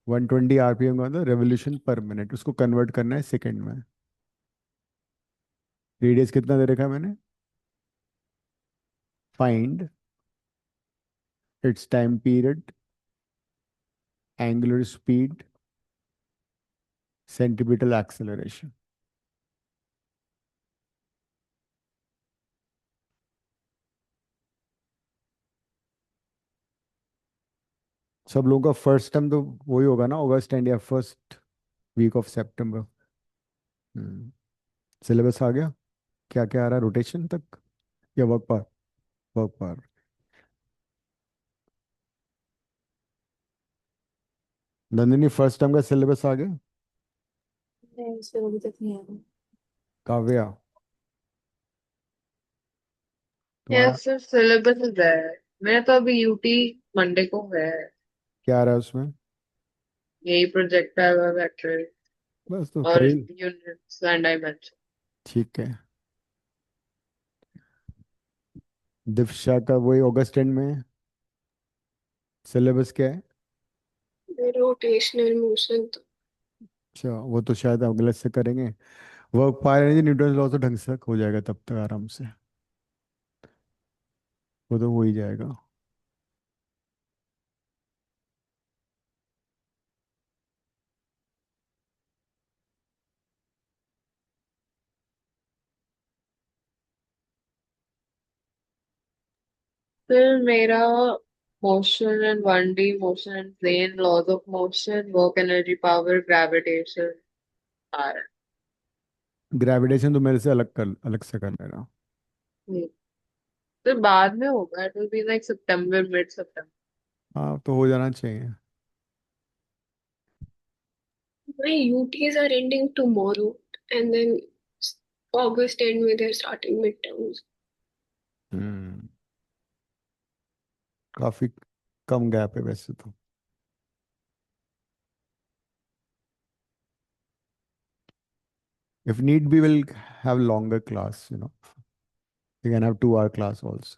120 rpm का मतलब रेवोल्यूशन पर मिनट, उसको कन्वर्ट करना है सेकंड में। रेडियस कितना दे रखा है मैंने, find its time period, angular speed, centripetal acceleration. सब लोगों का फर्स्ट टर्म तो वही होगा ना, अगस्त एंड या फर्स्ट वीक ऑफ सितंबर। हम्म। सिलेबस आ गया? क्या क्या आ रहा है रोटेशन तक या work power? Work power. Nandini first term का सिलेबस आ गया? नहीं, सर अभी तक नहीं आया। काव्या तुम्हारा यस सर, सिलेबस है। मेरा तो अभी यूटी मंडे को है। क्या आ रहा है उसमें? यही प्रोजेक्टाइल वेक्टर बस तो और कल। Units and dimension. ठीक है। दिव्या का वही अगस्त एंड में सिलेबस क्या है? रोटेशनल मोशन तो अच्छा, वो तो शायद अगले से करेंगे। वर्क पार एनर्जी न्यूटन लॉ तो ढंग से हो जाएगा तब तक आराम से। वो तो हो ही जाएगा। फिर मेरा motion and 1D motion and plane laws of motion work energy power gravitation आ रहा ग्रेविटेशन तो मेरे से अलग से कर लेना। है। फिर बाद में होगा, it will be like September, mid September. हाँ तो हो जाना चाहिए। my UTs are ending tomorrow, and then August end में they're starting midterms. हम्म। काफी कम गैप है वैसे तो। If need be, we'll have longer class, you know. We can have 2 hour class also.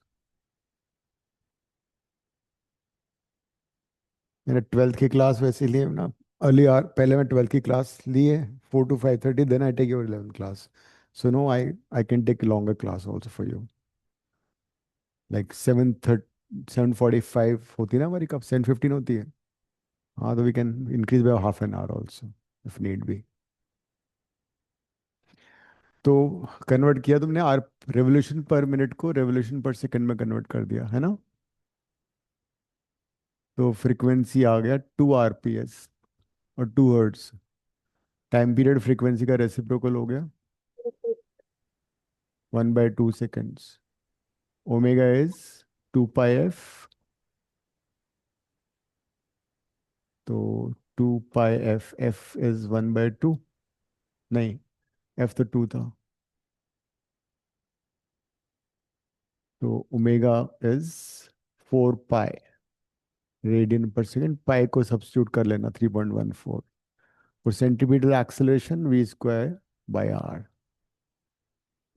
मैंने 12th की क्लास वैसे लिए ना, अर्ली आवर पहले मैं 12th की क्लास लिए 4 to 5:30, then I take your 11th class. So no, I can take longer class also for you, like 7:45 होती है ना हमारी, कब 7:15 होती है? हाँ तो we can increase by half an hour also if need be. तो कन्वर्ट किया तुमने आर रेवोल्यूशन पर मिनट को रेवोल्यूशन पर सेकंड में कन्वर्ट कर दिया है ना? तो फ्रीक्वेंसी आ गया 2 RPS और 2 हर्ट्स। टाइम पीरियड फ्रीक्वेंसी का रेसिप्रोकल हो गया 1/2 सेकेंड्स। Omega is 2πf। तो 2πf, एफ इज 1/2। नहीं, एफ तो 2 था। तो omega is 4 pi radian per second. Pi को सब्स्टिट्यूट कर लेना 3.14। और centimetre acceleration v²/r।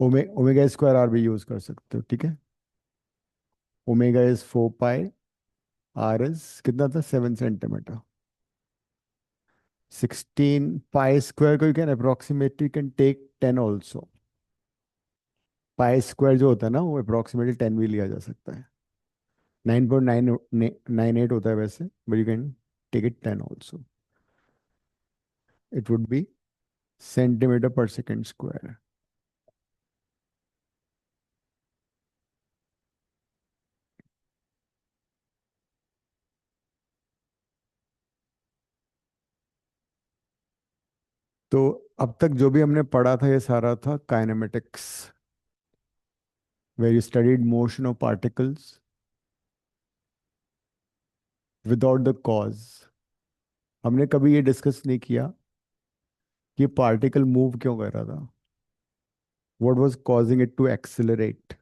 Omega square R भी यूज कर सकते हो, ठीक है। Omega is 4 pi, R is कितना था, 7 सेंटीमीटर। 16 पाई स्क्वायर को you can approximately can take 10 also. Pi square जो होता है ना, वो अप्रोक्सीमेटली 10 भी लिया जा सकता है। 9.998 होता है वैसे, but you can take it 10 also. It would be centimetre per second square. तो अब तक जो भी हमने पढ़ा था ये सारा था kinematics, where you studied motion of particles without the cause. हमने कभी ये डिस्कस नहीं किया कि पार्टिकल मूव क्यों कर रहा था, what was causing it to accelerate.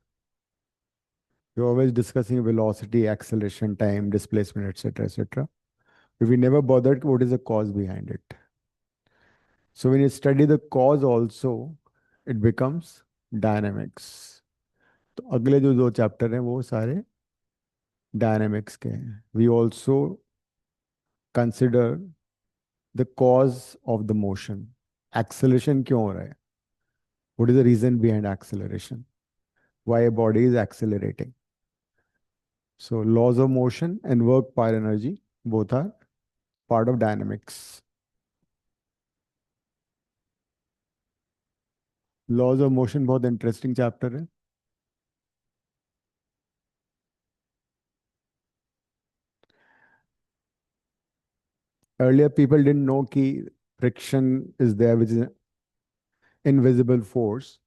You're always discussing velocity, acceleration, time, displacement, etc., etc. But we never bothered what is the cause behind it. So when you study the cause also, it becomes dynamics. तो अगले जो 2 chapter हैं वो सारे dynamics के हैं। We also consider the cause of the motion. Acceleration क्यों हो रहा है, what is the reason behind acceleration, why a body is accelerating. So laws of motion and work power energy both are part of dynamics. Laws of motion बहुत interesting chapter है। earlier people didn't know कि friction is there, which is an invisible force.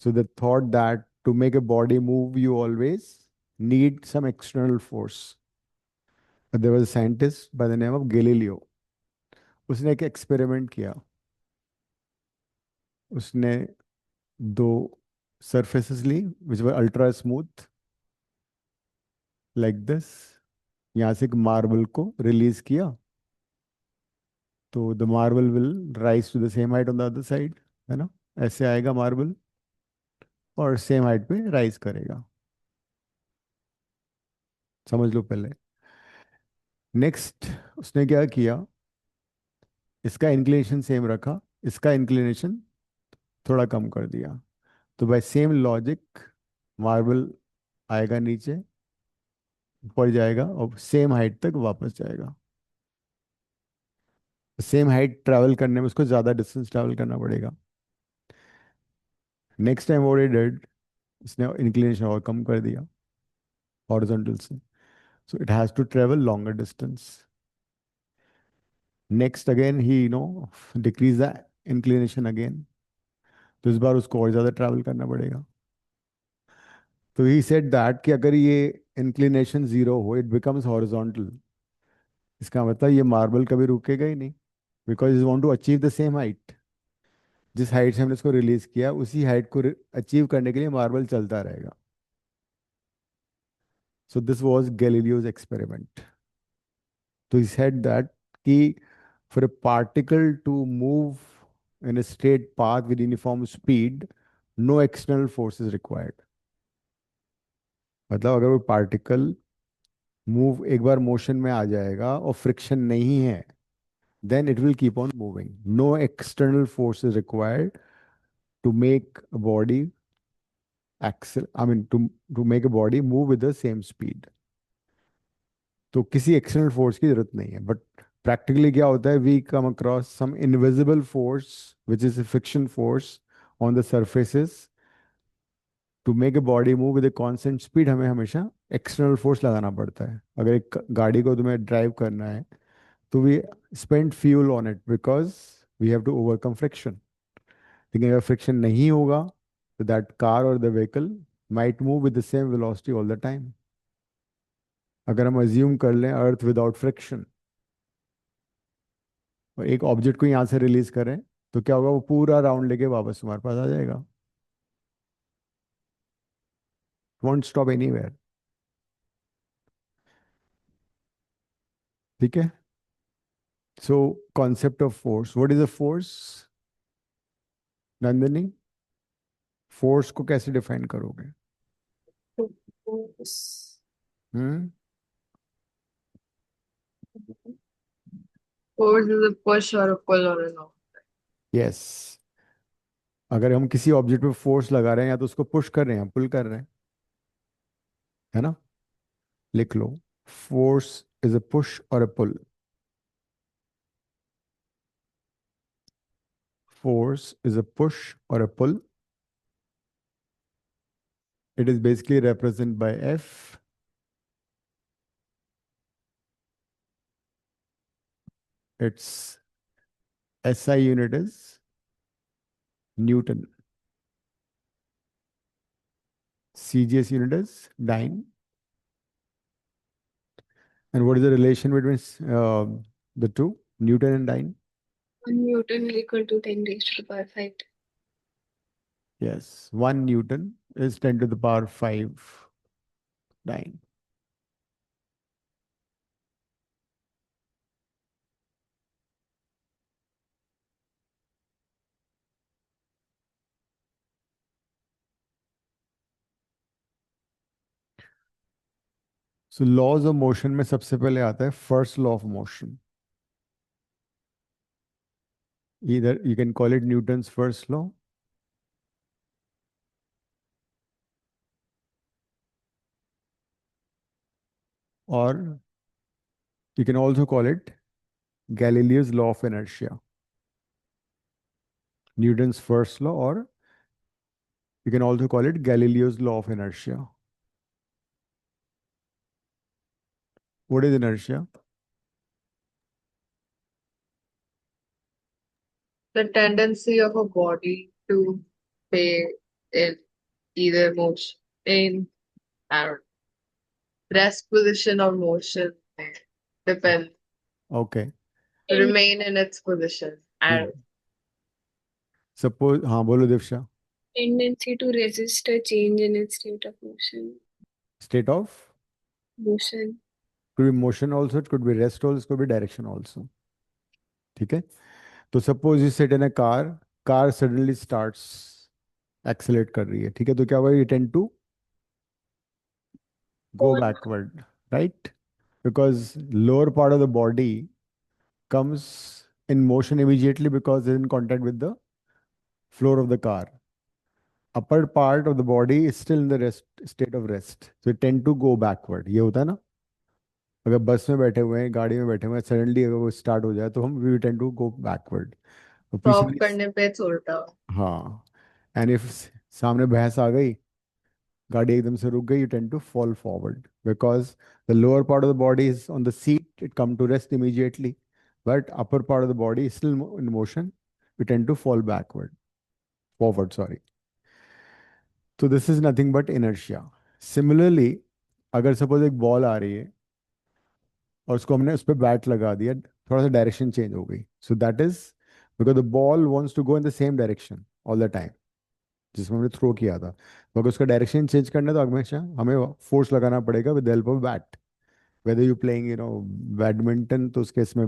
So they thought that to make a body move, you always need some external force. But there was a scientist by the name of Galileo. उसने एक experiment किया. उसने दो surfaces Lee which were ultra smooth like this. यहाँ से एक marble को release किया, तो the marble will rise to the same height on the other side, है ना. ऐसे आएगा मार्बल और सेम हाइट पे राइज करेगा. समझ लो पहले. नेक्स्ट उसने क्या किया, इसका इंक्लिनेशन सेम रखा, इसका इंक्लिनेशन थोड़ा कम कर दिया. तो बाय सेम लॉजिक मार्बल आएगा नीचे, ऊपर जाएगा और सेम हाइट तक वापस जाएगा. सेम हाइट ट्रैवल करने में उसको ज़्यादा डिस्टेंस ट्रैवल करना पड़ेगा. Next time what he did, इसने इंक्लिनेशन और कम कर दिया हॉरिजॉन्टल से, so it has to travel longer distance. Next again he decrease the inclination again, तो इस बार उसको और ज़्यादा ट्रैवल करना पड़ेगा. तो ही सेड दैट कि अगर ये इंक्लिनेशन जीरो हो, इट बिकम्स हॉरिजॉन्टल. इसका मतलब ये मार्बल कभी रुकेगा ही नहीं, because is want to achieve the same height. जिस हाइट से हमने इसको रिलीज किया उसी हाइट को अचीव करने के लिए मार्बल चलता रहेगा. So this was Galileo's experiment. तो ही सेड दैट कि for a particle to move in a straight path with uniform speed, no external force is required. मतलब अगर वो पार्टिकल मूव एक बार मोशन में आ जाएगा और फ्रिक्शन नहीं है, then it will keep on moving. No external force is required to make a body to make a body move with the same speed. तो किसी एक्सटर्नल फोर्स की जरूरत नहीं है. बट प्रैक्टिकली क्या होता है, we come across some invisible force which is friction force on the surfaces. To make a body move with a constant speed हमें हमेशा एक्सटर्नल फोर्स लगाना पड़ता है. अगर एक गाड़ी को तुम्हें ड्राइव करना है तो we spend fuel on it because we have to overcome friction. लेकिन अगर फ्रिक्शन नहीं होगा तो दैट कार और the vehicle might move with the same velocity all the time. अगर हम अज्यूम कर लें अर्थ विदाउट फ्रिक्शन और एक ऑब्जेक्ट को यहाँ से रिलीज करें, तो क्या होगा, वो पूरा राउंड लेके वापस तुम्हारे पास आ जाएगा. Want stop anywhere. ठीक है. So concept of force, what is a force? Nandini, force को कैसे डिफाइन करोगे? हम्म. Force is a push or a pull or a no. Yes. अगर हम किसी ऑब्जेक्ट पे फोर्स लगा रहे हैं, या तो उसको पुश कर रहे हैं, पुल कर रहे हैं, है ना. लिख लो, फोर्स इज अ पुश और अ पुल. Force is a push or a pull. It is basically represented by F. Its SI unit is Newton. CGS unit is dyne. And what is the relation between the two, Newton and dyne? 1 Newton is equal to 10 raised to the power 5. Yes, 1 Newton is 10 to the power 5 dyne. So laws of motion में सबसे पहले आता है first law of motion. Either you can call it Newton's first law, or you can also call it Galileo's law of inertia. Newton's first law, or you can also call it Galileo's law of inertia. What is inertia? The tendency of a body to stay in either motion, in I don't know, rest position or motion, depend, Okay. to remain in its position. And suppose हाँ बोलो दीक्षा. Tendency to resist a change in its state of motion. State of Motion. could be motion also, it could be rest also, it could be direction also. ठीक है. तो suppose you sit in a car, car suddenly starts accelerate कर रही है, ठीक है, तो क्या होगा, you tend to go Fall. backward, right? Because lower part of the body comes in motion immediately because it's in contact with the floor of the car. Upper part of the body is still in the rest state of rest, so you tend to go backward. ये होता है ना, अगर बस में बैठे हुए हैं, गाड़ी में बैठे हुए हैं, सडनली अगर वो स्टार्ट हो जाए तो हम we tend to go backward. तो पीछे स्टॉप वाली, करने पे उल्टा. हाँ, एंड इफ सामने भैंस आ गई, गाड़ी एकदम से रुक गई, you tend to fall forward because the lower part of the body is on the seat, it come to rest immediately, but upper part of the body is still in motion, we tend to fall forward, sorry. So this is nothing but inertia. Similarly, अगर suppose एक ball आ रही है और उसको हमने उस पर bat लगा दिया, थोड़ा सा डायरेक्शन चेंज हो गई, so that is because the ball wants to go in the same direction all the time जिसमें हमने थ्रो किया था, मगर उसका डायरेक्शन चेंज करना है तो हमेशा हमें फोर्स लगाना पड़ेगा with the help of bat. Whether you playing badminton, तो उसके इसमें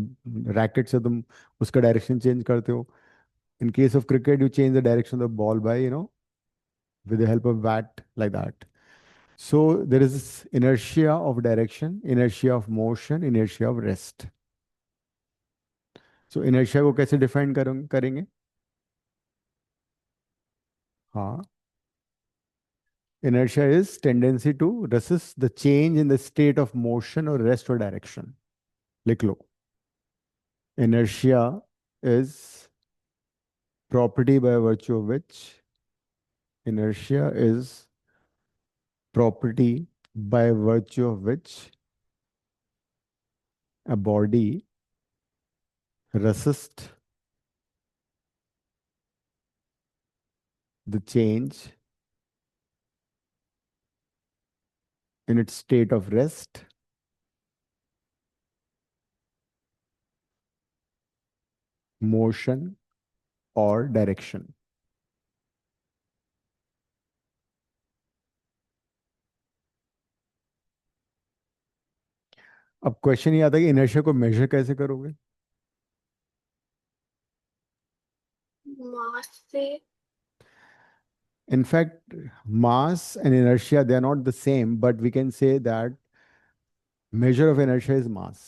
रैकेट से तुम उसका डायरेक्शन चेंज करते हो. In case of cricket you change the direction of the ball by with the help of bat, like that. So there is this inertia of direction, inertia of motion, inertia of rest. So inertia को कैसे define करेंगे? हाँ, inertia is tendency to resist the change in the state of motion or rest or direction. लिख लो. Inertia is property by virtue of which inertia is property by virtue of which a body resists the change in its state of rest motion or direction. अब question ये आता है कि inertia को major कैसे करोगे? Mass से. In fact, mass and inertia, they are not the same, but we can say that measure of inertia is mass.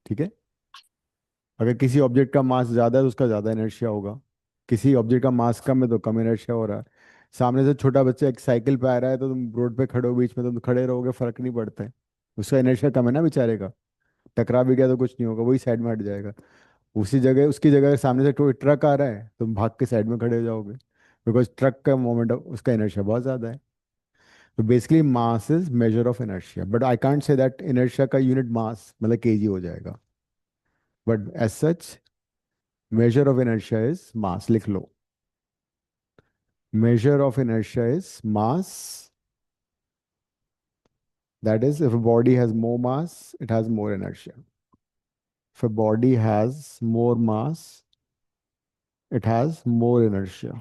ठीक है. अगर किसी ऑब्जेक्ट का मास ज्यादा है तो उसका ज्यादा इनर्शिया होगा, किसी ऑब्जेक्ट का मास कम है तो कम इनर्शिया हो रहा है. सामने से छोटा बच्चा एक साइकिल पे आ रहा है तो तुम रोड पे खड़े हो, बीच में तुम खड़े रहोगे, फर्क नहीं पड़ता है, उसका इनर्शिया कम है ना बेचारे का. टकरा भी गया तो कुछ नहीं होगा, वही साइड में हट जाएगा. उसी जगह उसकी जगह सामने से कोई ट्रक आ रहा है, तुम भाग के साइड में खड़े हो जाओगे, बिकॉज ट्रक का मोमेंट उसका इनर्शिया बहुत ज्यादा है. तो basically mass is measure of inertia, but I can't say that inertia का यूनिट मास मतलब केजी हो जाएगा, but as such measure of inertia is mass. लिख लो. Measure of inertia is mass. That is, if a body has more mass, it has more inertia. If a body has more mass, it has more inertia.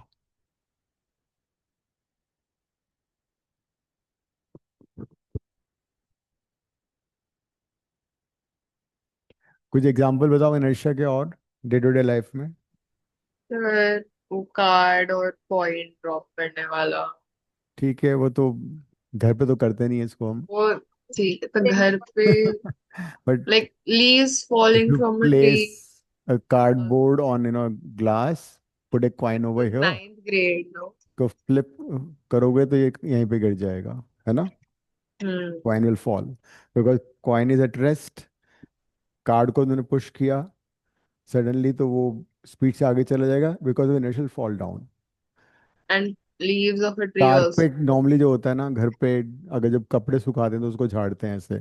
कुछ example बताओ inertia के और day to day life में. फिर वो card और point drop करने वाला, ठीक है, वो तो घर पे तो करते नहीं है इसको हम. वो ठीक है. तो घर पे but like leaves if falling you from a place tree. a cardboard on glass, put a coin over here, Ninth grade, no? को फ्लिप करोगे तो ये यहीं पे गिर जाएगा, है ना. Hmm. coin will fall because coin is at rest. Card को तुमने पुश किया सडनली तो वो स्पीड से आगे चला जाएगा because of inertial fall down. And leaves of a tree also. Carpet normally जो होता है ना घर पे, अगर जब कपड़े सुखाते हैं तो उसको झाड़ते हैं ऐसे.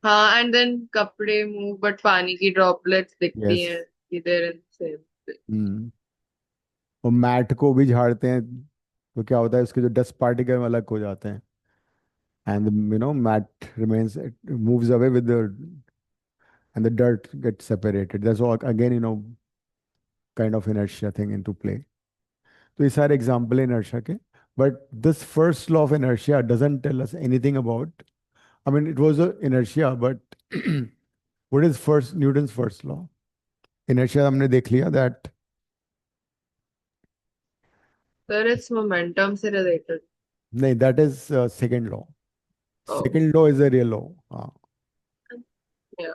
हाँ, and then कपड़े move but पानी की droplets दिखती यस. हैं इधर and same. और मैट को भी झाड़ते हैं तो क्या होता है, उसके जो डस्ट पार्टिकल अलग हो जाते हैं, and mat remains, moves away with the, and the dirt gets separated. That's all again, kind of inertia thing into play. तो ये सारे एग्जाम्पल inertia के. But this first law of inertia doesn't tell us anything about, I mean, it was a inertia, but what is first Newton's first law? Inertia हमने देख लिया that. Sir, it's momentum से related. नहीं, that is second law. Oh, Second law is a real law. हाँ. yeah.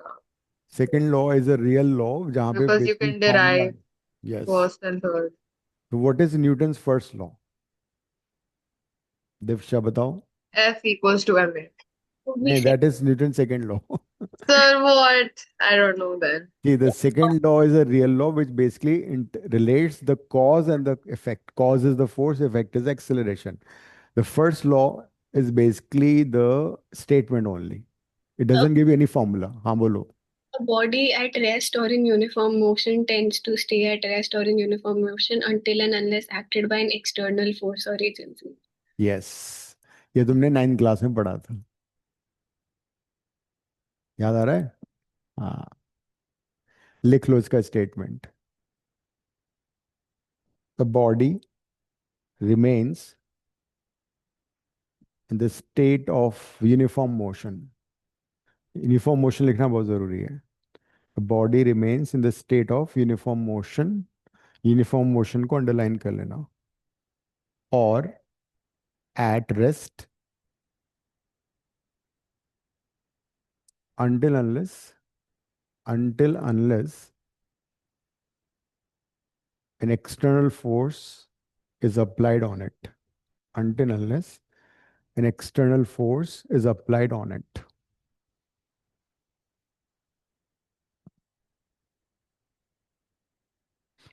Second law is a real law जहाँ पे Because you basically can formula. derive Yes. first and third. So what is Newton's first law? Divya बताओ. F equals to ma. नहीं, that is Newton's second law. Sir, what? I don't know then. See, the second law is a real law which basically relates the cause and the effect. Cause is the force, effect is acceleration. The first law is basically the statement only. It doesn't give you any formula. हाँ बोलो. A body at rest or in uniform motion tends to stay at rest or in uniform motion until and unless acted by an external force or agency. Yes. ये तुमने 9th class में पढ़ा था. याद आ रहा है? हाँ. लिख लो इसका statement. The body remains in the state of uniform motion. Uniform motion लिखना बहुत जरूरी है. The body remains in the state of uniform motion. Uniform motion को underline कर लेना. Or at rest until unless an external force is applied on it. Until unless an external force is applied on it.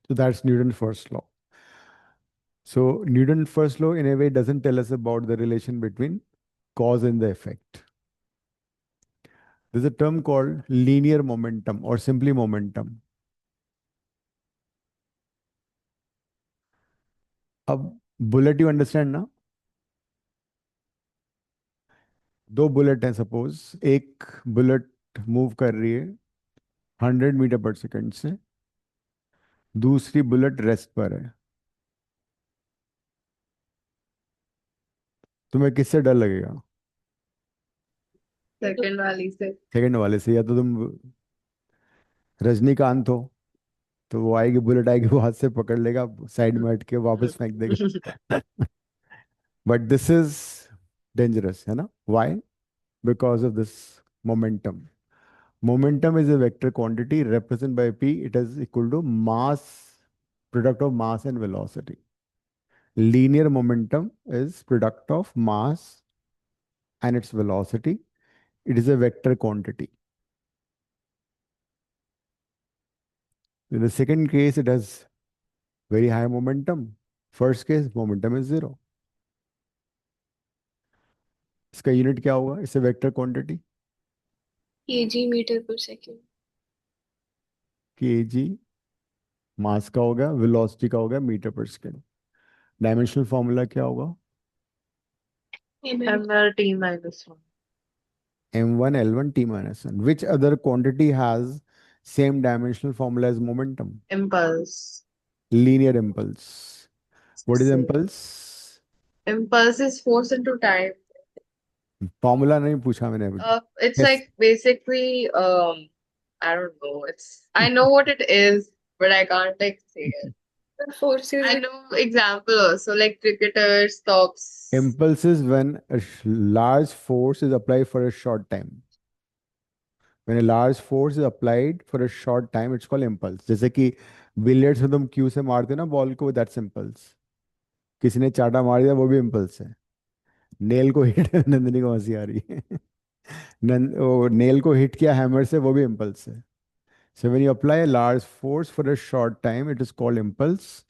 So that's Newton's first law. So Newton's first law in a way doesn't tell us about the relation between cause and the effect. There's a term called linear momentum or simply momentum. अब bullet, you understand ना? दो bullet हैं suppose. एक bullet move कर रही है 100 metre per second से, दूसरी बुलेट रेस्ट पर है. तुम्हें किससे डर लगेगा? Second वाली से. सेकंड वाले से. या तो तुम रजनीकांत हो तो वो आएगी, बुलेट आएगी, वो हाथ से पकड़ लेगा, साइड में हट के वापस फेंक देगा. बट दिस इज डेंजरस, है ना? Why? Because of this momentum. Momentum is a vector quantity represented by P. It is equal to mass, product of mass and velocity. Linear momentum is product of mass and its velocity. It is a vector quantity. In the second case, it has very high momentum. First case, momentum is 0. इसका unit क्या होगा? It's a vector quantity. kg meter per second. kg मास का होगा, velocity का होगा metre पर second. Dimensional formula क्या होगा? mm. MLT minus 1. m1 l1 t minus 1. Which other quantity has same dimensional formula as momentum? Impulse. Linear impulse. What is So, impulse? impulse is force into time. Formula नहीं पूछा मैंने अभी. It's Yes. like basically, I don't know. I know what it is, but I can't like say it. The forces I know example also, like cricketer stops. Impulse is when a large force is applied for a short time. When a large force is applied for a short time, it's called impulse. जैसे कि billiards में तुम Q से मारते हो ना ball को, that's impulse. किसी ने चाटा मार दिया, वो भी impulse है. नेल को हिट नंदिनी को हंसी आ रही है. नेल को हिट किया हैमर से, वो भी impulse है. So when you apply a large force for a short time, it is called impulse.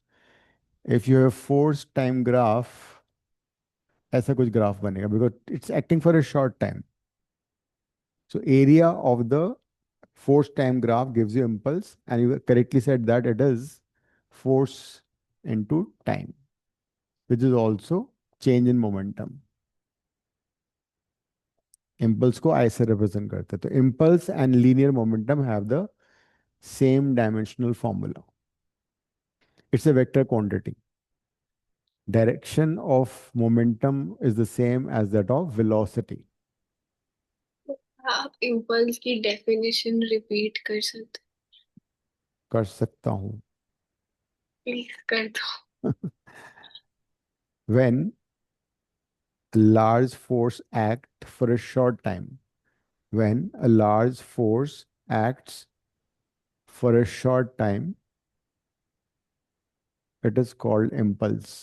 If you have force time graph, ऐसा कुछ ग्राफ बनेगा because it's acting for a short time. So area of the force time graph gives you impulse, and you correctly said that it is force into time, which is also change in momentum. Impulse को I से represent करते हैं, तो impulse and linear momentum have the same dimensional formula. It's a vector quantity. Direction of momentum is the same as that of velocity. आप impulse की definition repeat कर सकते? कर सकता हूँ. प्लीज कर दो. When a large force act for a short time, when a large force acts for a short time, it is called impulse.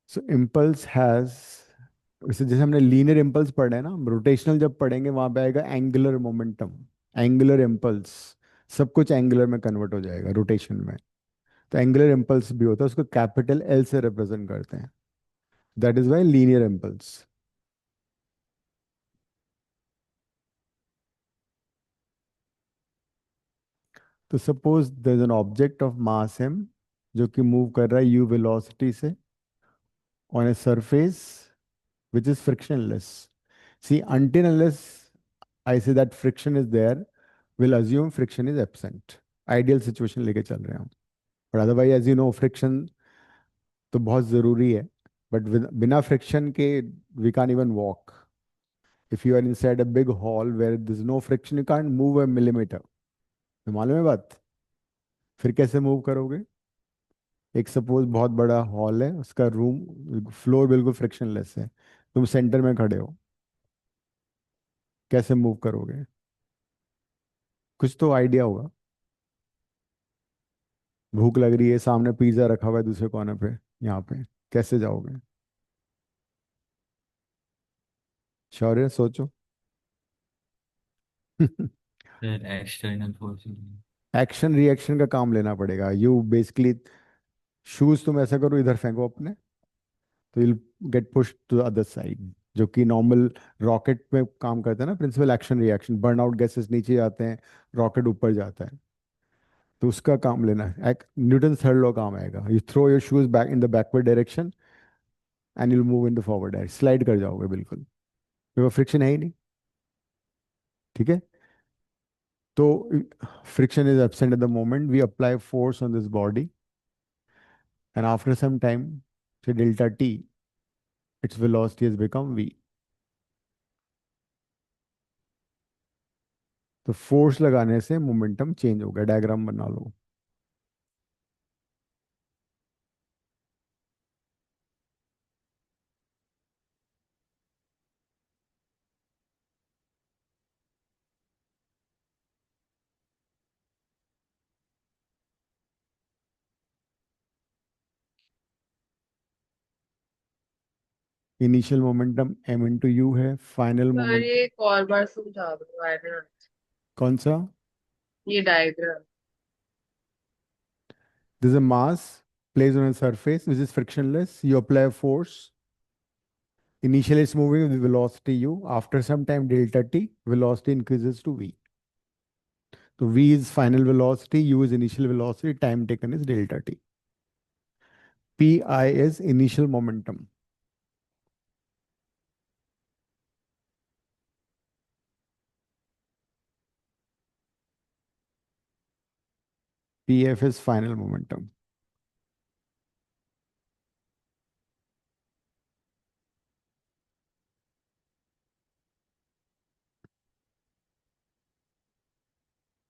So impulse has, वैसे जैसे हमने लीनियर इम्पल्स पढ़े हैं ना, रोटेशनल जब पढ़ेंगे वहां पे आएगा एंगुलर मोमेंटम, एंगुलर इम्पल्स. सब कुछ एंगुलर में कन्वर्ट हो जाएगा रोटेशन में. तो एंगुलर इम्पल्स भी होता है, उसको कैपिटल एल से रिप्रेजेंट करते हैं. That is why linear impulse. तो suppose there is an object of mass m जो कि मूव कर रहा है u वेलोसिटी से on a surface which is frictionless. See, until unless I say that friction is there, we'll assume friction is absent. Ideal situation लेके चल रहे हैं हम. But otherwise, as you know, friction तो बहुत ज़रूरी है. But बिना friction के we can't even walk. If you are inside a big hall where there's no friction, you can't move a millimeter. तो मालूम है बात? फिर कैसे मूव करोगे? एक सपोज बहुत बड़ा हॉल है, उसका रूम फ्लोर बिल्कुल फ्रिक्शनलेस है, तुम सेंटर में खड़े हो, कैसे मूव करोगे? कुछ तो आइडिया होगा. भूख लग रही है, सामने पिज्जा रखा हुआ है दूसरे कोने पे, यहाँ पे कैसे जाओगे? शौर्य सोचो. फिर एक्सटर्नल फोर्सेस. एक्शन रिएक्शन का काम लेना पड़ेगा. यू बेसिकली शूज तुम ऐसा करो, इधर फेंको अपने, तो you get push to the other side. जो कि नॉर्मल रॉकेट में काम करता है ना, principle action reaction. Burn out gases नीचे जाते हैं, रॉकेट ऊपर जाता है. तो उसका काम लेना है. न्यूटन थर्ड लॉ काम आएगा. You throw your shoes back in the backward direction and you move in the forward direction. Slide कर जाओगे बिल्कुल, क्योंकि फ्रिक्शन है ही नहीं. ठीक है. तो friction is absent at the moment. We apply force on this body, and after some time, say delta t, its velocity has become v. तो फोर्स लगाने से मोमेंटम चेंज हो गया. डायग्राम बना लो. Initial momentum m into u है. Final sir moment ये एक और बार समझा दो. I don't know. कौन सा? ये diagram. This a mass placed on a surface which is frictionless. You apply a force. Initially, it's moving with velocity u. After some time, delta t, velocity increases to v. So v is final velocity, u is initial velocity, time taken is delta t. Pi is initial momentum. Pf is final momentum.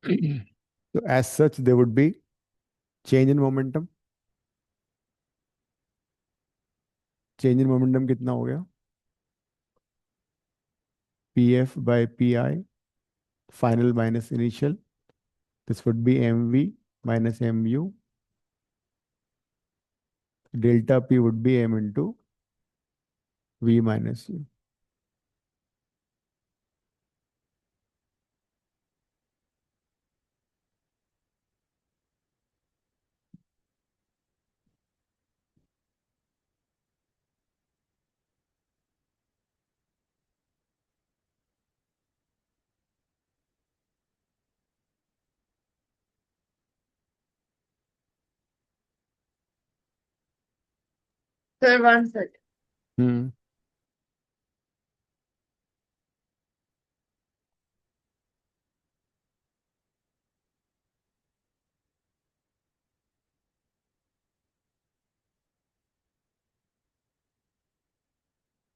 So as such, there would be change in momentum. Change in momentum कितना हो गया? Pf by Pi, final minus initial. This would be mv minus mu. Delta P would be m into v minus u. Sir, 1 second. Hmm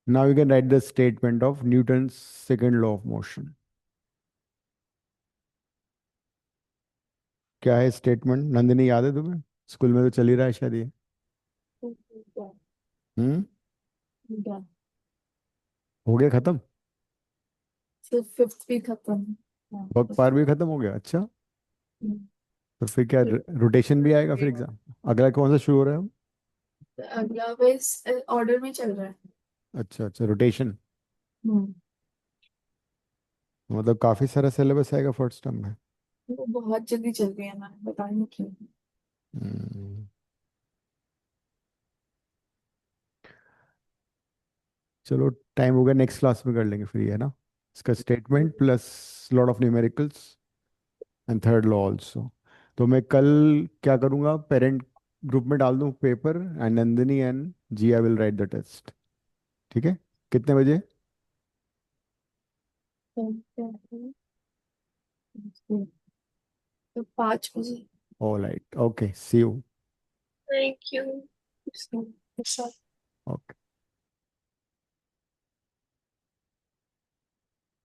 Now you can write the statement of Newton's second law of motion. क्या है statement? Nandini, याद है तुम्हें? School में तो चल ही रहा है शायद ये। हम्म हो गया खत्म? सिर्फ फिफ्थ भी खत्म। हाँ, वर्क पार भी खत्म हो गया? अच्छा, हम्म। तो फिर क्या रोटेशन भी आएगा फिर एग्जाम? अगला कौन सा शुरू हो रहा है अब? अगला बस ऑर्डर में चल रहा है। अच्छा अच्छा, रोटेशन। हम्म मतलब काफी सारा सिलेबस आएगा फर्स्ट टर्म में। वो बहुत जल्दी चल रही है, मैंने पता नहीं क्यों। हम्म, चलो टाइम हो गया, नेक्स्ट क्लास में कर लेंगे फिर, ये है ना, इसका statement plus lot of numericals and third law also. तो मैं कल क्या करूँगा, पेरेंट ग्रुप में डाल दूँ paper, and Nandini and G I will write the test. ठीक है? कितने बजे? तो 5 बजे। All right, okay, see you. Thank you. अच्छा।